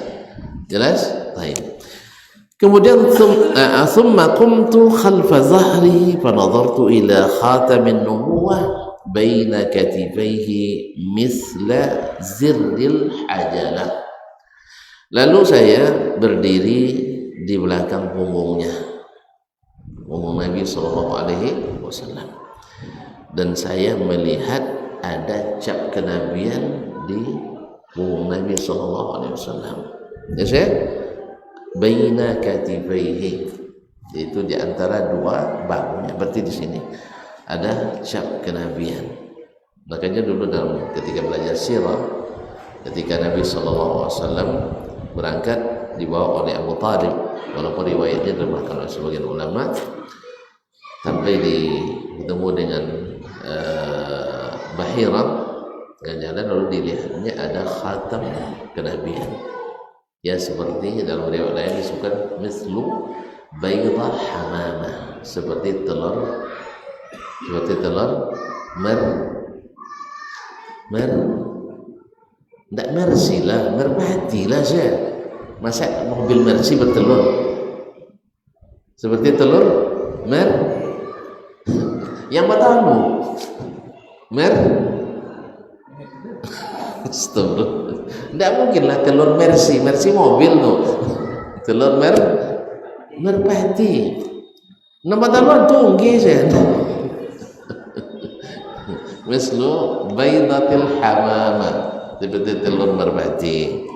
Jelas? Baik. Kemudian thumma qumtu khalfa zahri fa nadartu ila khatamin nubuwah baina katifaihi misla zirril hajalah. Lalu saya berdiri di belakang punggungnya, punggung Nabi sallallahu alaihi wasallam, dan saya melihat ada cap kenabian di punggung Nabi sallallahu alaihi wasallam. Ya saya baina katifaihi, itu di antara dua bahunya. Berarti di sini ada cap kenabian. Makanya dulu dalam ketika belajar sirah, ketika Nabi sallallahu alaihi wasallam berangkat dibawa oleh Abu Talib, walaupun riwayatnya dilemahkan oleh sebagian ulama, sampai bertemu dengan Bahira dengan jalan, lalu dilihatnya ada khatam kenabian. Ya seperti dalam riwayat lain disebutkan mislu baydah hamamah, seperti telur tidak mercy lah, merpati lah saya. Masa mobil mercy bertelur seperti telur yang matamu astagfirullah, tidak mungkin lah telur mercy mobil tuh, telur merpati nama telur tunggi saya. Mislu baydatil hamamah, seperti telur merpati.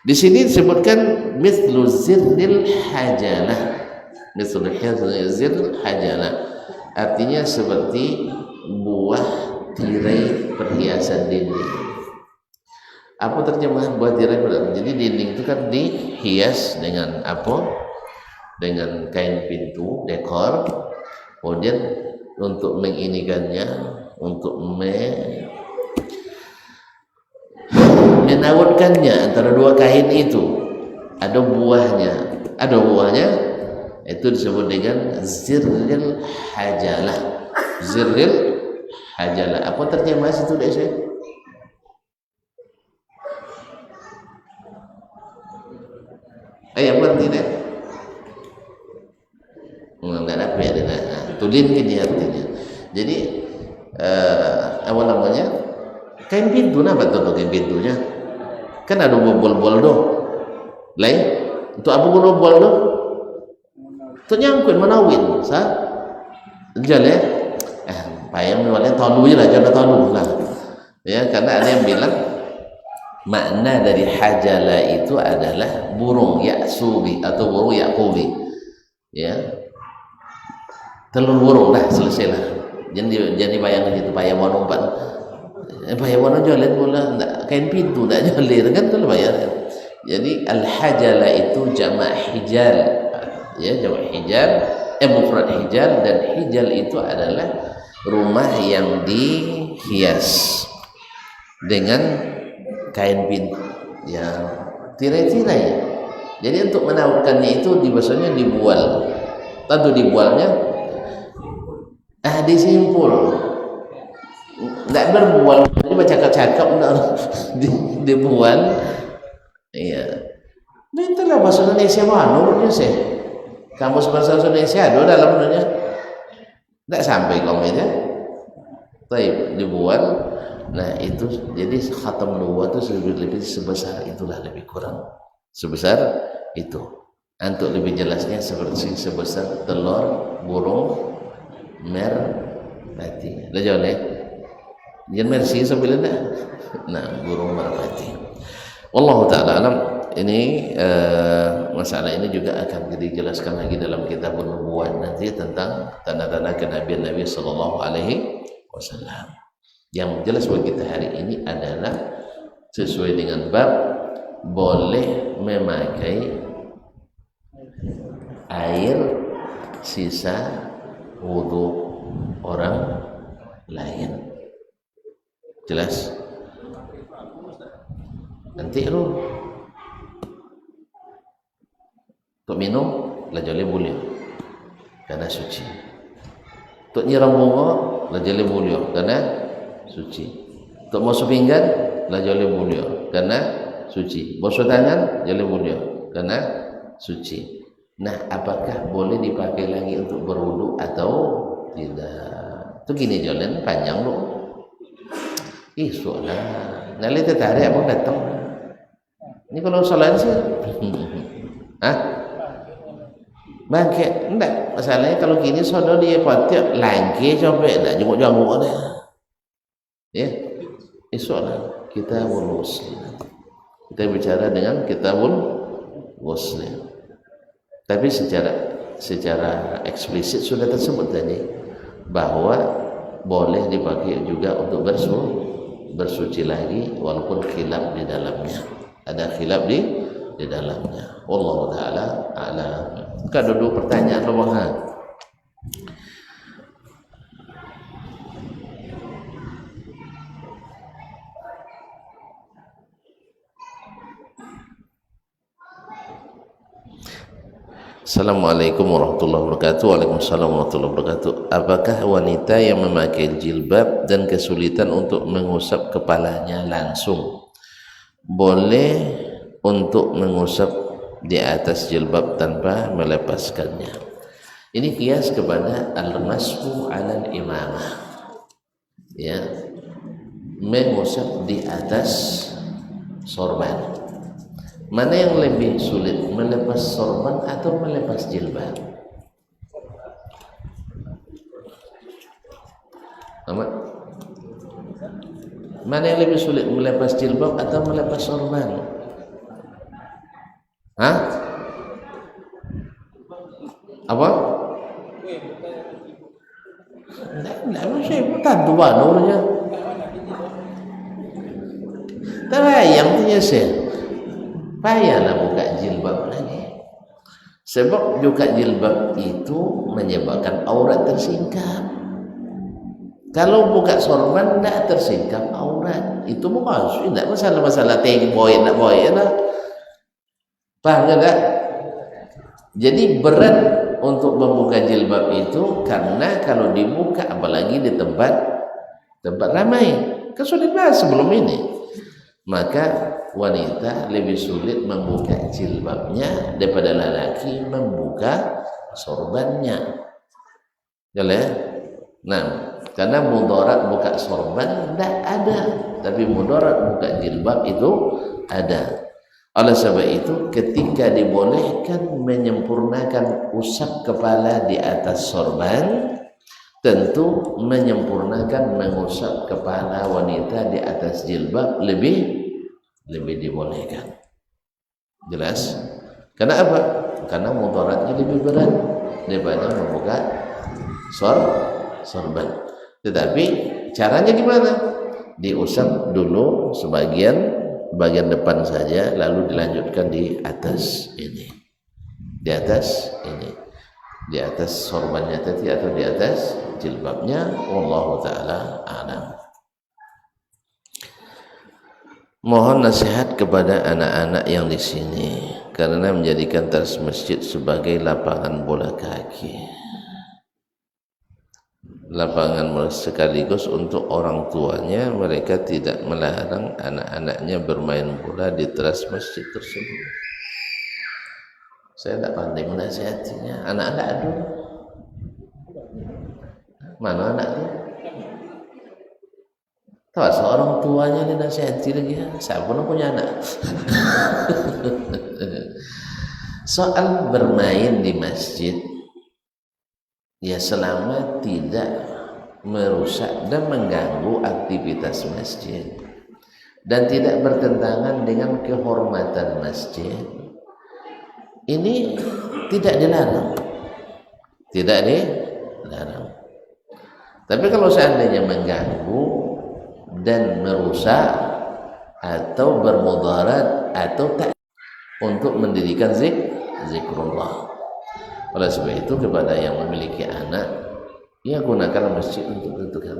Di sini disebutkan mislu zirril hajalah, mislu zirril hajalah, artinya seperti buah tirai perhiasan dinding. Apa terjemahan buah tirai perhiasan? Jadi dinding itu kan dihias dengan apa? Dengan kain pintu, dekor. Kemudian untuk menginikannya, untuk menawurkannya antara dua kain itu ada buahnya, itu disebut dengan zirril hajalah. Zirril hajalah. Apa terjemah itu deh saya? Ayam berarti deh. Enggak ada apa ya, tulin ini artinya. Jadi apa namanya, kain pintu apa tuh kain pintunya kan ada bol-bol doh lain untuk apa bol-bol doh tuh nyangkut menawin sa jalan payang awalnya tahu lah jangan tahu lah ya, karena ada yang bilang makna dari hajala itu adalah burung yaksubi atau burung yakubi ya, telur burung lah, selesai lah. Jadi bayangkan itu payah mau numpat payah mau jalan bola enggak kain pintu enggak jalan kan tuh bayar. Jadi al hajala itu jamak hijal ya, jamak hijal mufrad hijal, dan hijal itu adalah rumah yang dihias dengan kain pintu yang tirai-tirai. Jadi untuk menautkannya itu biasanya dibual. Tentu dibualnya disimpul. Enggak berbual, ini bercakap-cakap dibual. Iya. Nah, itulah bahasa Indonesia mana menurutnya sih? Kamus bahasa Indonesia ada dalam dunia. Enggak sampai komenya. Tapi dibual. Nah, itu jadi khatam nubuwah itu lebih sebesar itulah, lebih kurang sebesar itu. Untuk lebih jelasnya seperti sebesar telur burung merpati. Lah jole. Jangan mersi sambil dah. Nah, burung merpati. Wallahu taala alam. Ini masalah ini juga akan dijelaskan lagi dalam kitab Nubuwah nanti tentang tanda-tanda kenabian Nabi sallallahu alaihi wasallam. Yang jelas bagi kita hari ini adalah sesuai dengan bab boleh memakai air sisa wudu orang lain. Jelas? Nanti lu untuk minum la jole boleh karena suci. Untuk nyiram bunga la jole boleh karena suci. Untuk basuh pinggan la jole boleh karena suci. Basuh tangan jole boleh karena suci. Nah, apakah boleh dipakai lagi untuk berwudu atau tidak? Itu gini jalan panjang loh. Soalnya nanti tertarik abang datang. Ini kalau soalan sih, bangke enggak. Masalahnya kalau gini saudara dia patiak langke sampai enggak jenguk-jenguk ada. Ya, soalan kitabul muslim. Kita bicara dengan kitabul muslim. Tapi secara eksplisit sudah tersebut tadi bahwa boleh dipakai juga untuk bersuci lagi walaupun khilaf di dalamnya. Ada khilaf di dalamnya. Wallahu taala a'lam. Kan duduk pertanyaan Romahan. Assalamualaikum warahmatullahi wabarakatuh. Waalaikumsalam warahmatullahi wabarakatuh. Apakah wanita yang memakai jilbab dan kesulitan untuk mengusap kepalanya langsung boleh untuk mengusap di atas jilbab tanpa melepaskannya? Ini kias kepada al-mashu 'alal imamah. Ya. Mengusap di atas sorban. Mana yang lebih sulit, melepas sorban atau melepas jilbab? Mana yang lebih sulit, melepas jilbab atau melepas sorban? Hah? Apa? Enggak masih tentu banurnya. Terbayang punya sih. Payahlah buka jilbab lagi. Sebab buka jilbab itu menyebabkan aurat tersingkap. Kalau buka sorban tidak tersingkap aurat, itu bukan tidak masalah boy nak boy lah. Paham tak? Jadi berat untuk membuka jilbab itu karena kalau dibuka apalagi di tempat ramai, kan sudah bahas sebelum ini. Maka wanita lebih sulit membuka jilbabnya daripada lelaki membuka sorbannya. Jelas? Nah, Karena mudarat buka sorban tidak ada, tapi mudarat buka jilbab itu ada. Oleh sebab itu ketika dibolehkan menyempurnakan usap kepala di atas sorban, tentu menyempurnakan mengusap kepala wanita di atas jilbab lebih dibolehkan. Jelas? Karena apa? Karena mudaratnya lebih berat daripada membuka sorban. Tetapi caranya gimana? Diusap dulu bagian depan saja, lalu dilanjutkan di atas ini. Di atas sorbannya tadi atau di atas jilbabnya. Wallahu taala a'lam. Mohon nasihat kepada anak-anak yang di sini karena menjadikan teras masjid sebagai lapangan bola kaki. Lapangan sekaligus untuk orang tuanya, mereka tidak melarang anak-anaknya bermain bola di teras masjid tersebut. Saya tidak pandai menasihatinya. Anak-anak aduh. Mana anaknya? Tahu seorang tuanya dinasihati lagi ya. Saya pun punya anak. Soal bermain di masjid, ya selama tidak merusak dan mengganggu aktivitas masjid dan tidak bertentangan dengan kehormatan masjid, ini tidak dilarang. Tapi kalau seandainya mengganggu dan merusak atau bermudarat atau tak untuk mendirikan zikrullah. Oleh sebab itu kepada yang memiliki anak, ya gunakan masjid untuk itu kan.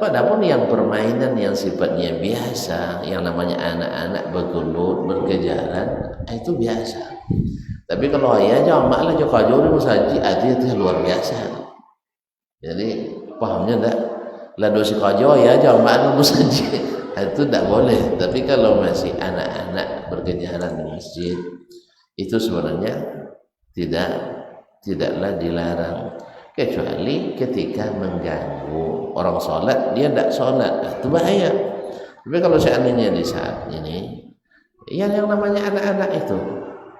Padahal yang permainan yang sifatnya biasa, yang namanya anak-anak bergelut, berkejaran, itu biasa. Tapi kalau ayah jamak lah jauh jauh saji, itu luar biasa. Jadi pahamnya enggak? Lah dosi kajo ya jamak lu saji. Itu tidak boleh. Tapi kalau masih anak-anak berkejaran di masjid, itu sebenarnya tidaklah dilarang, kecuali ketika mengganggu orang sholat, dia tidak sholat, itu bahaya. Tapi kalau seandainya di saat ini, yang namanya anak-anak itu,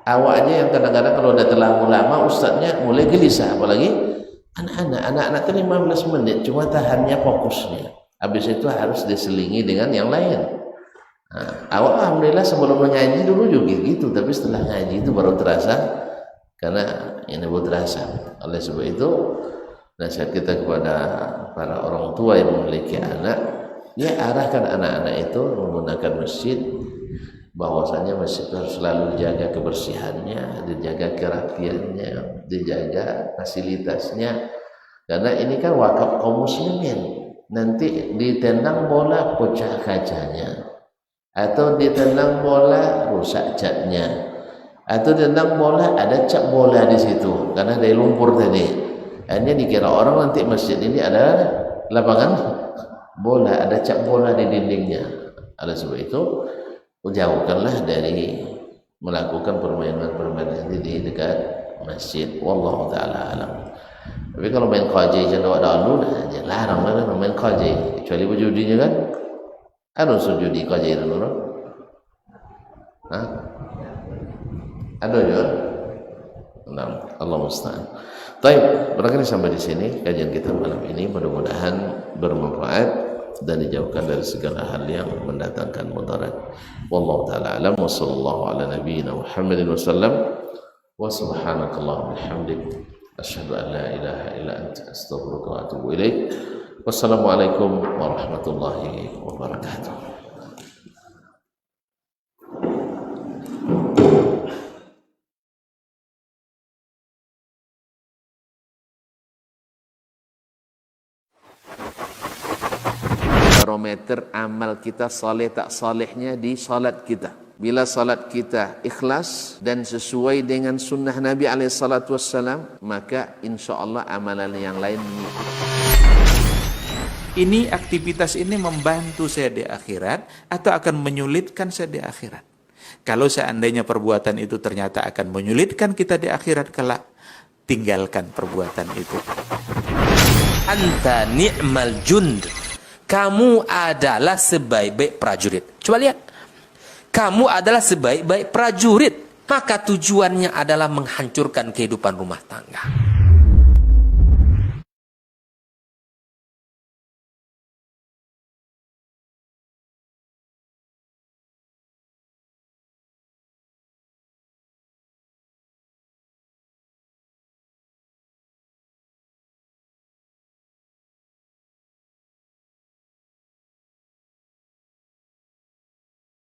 awaknya yang kadang-kadang kalau udah terlalu lama, ustadznya mulai gelisah, apalagi anak-anak itu 15 menit cuma tahannya fokusnya, habis itu harus diselingi dengan yang lain. Nah, awak alhamdulillah sebelum mengaji dulu juga gitu, tapi setelah ngaji itu baru terasa, karena ini baru terasa. Oleh sebab itu nasihat kita kepada para orang tua yang memiliki anak, ya arahkan anak-anak itu menggunakan masjid, bahwasanya masjid harus selalu dijaga kebersihannya, dijaga kerapiannya, dijaga fasilitasnya, karena ini kan wakaf kaum muslimin. Nanti ditendang bola pecah kacanya, atau ditendang bola rusak catnya, atau ditendang bola ada cap bola di situ karena dari lumpur tadi. Ini dikira orang nanti masjid ini ada lapangan bola, ada cap bola di dindingnya. Oleh sebab itu jauhkanlah dari melakukan permainan-permainan di dekat masjid. Wallahu taala alam. Tapi kalau main kajai jangan ada alun, larang lah main kajai, kecuali berjudinya kan. Ada judi kajai dulu. Ada juga. Nah, Allah musta'an. Baik, barangkali sampai di sini kajian kita malam ini, mudah-mudahan bermanfaat dan dijauhkan dari segala hal yang mendatangkan mudarat. Wallahu taala alam wa sallallahu ala nabiyyina Muhammadin wasallam wa subhanakallahumma bihamdik asyhadu an la ilaha illa anta astaghfiruka wa atubu ilaik. Wassalamualaikum warahmatullahi wabarakatuh. Barometer amal kita saleh tak salehnya di salat kita. Bila salat kita ikhlas dan sesuai dengan sunnah Nabi SAW, maka insya Allah amalan yang lain mengikut. Ini aktivitas ini membantu saya di akhirat atau akan menyulitkan saya di akhirat? Kalau seandainya perbuatan itu ternyata akan menyulitkan kita di akhirat kelak, tinggalkan perbuatan itu. anta ni'mal jund. Kamu adalah sebaik-baik prajurit. Coba lihat. Kamu adalah sebaik-baik prajurit. Maka tujuannya adalah menghancurkan kehidupan rumah tangga.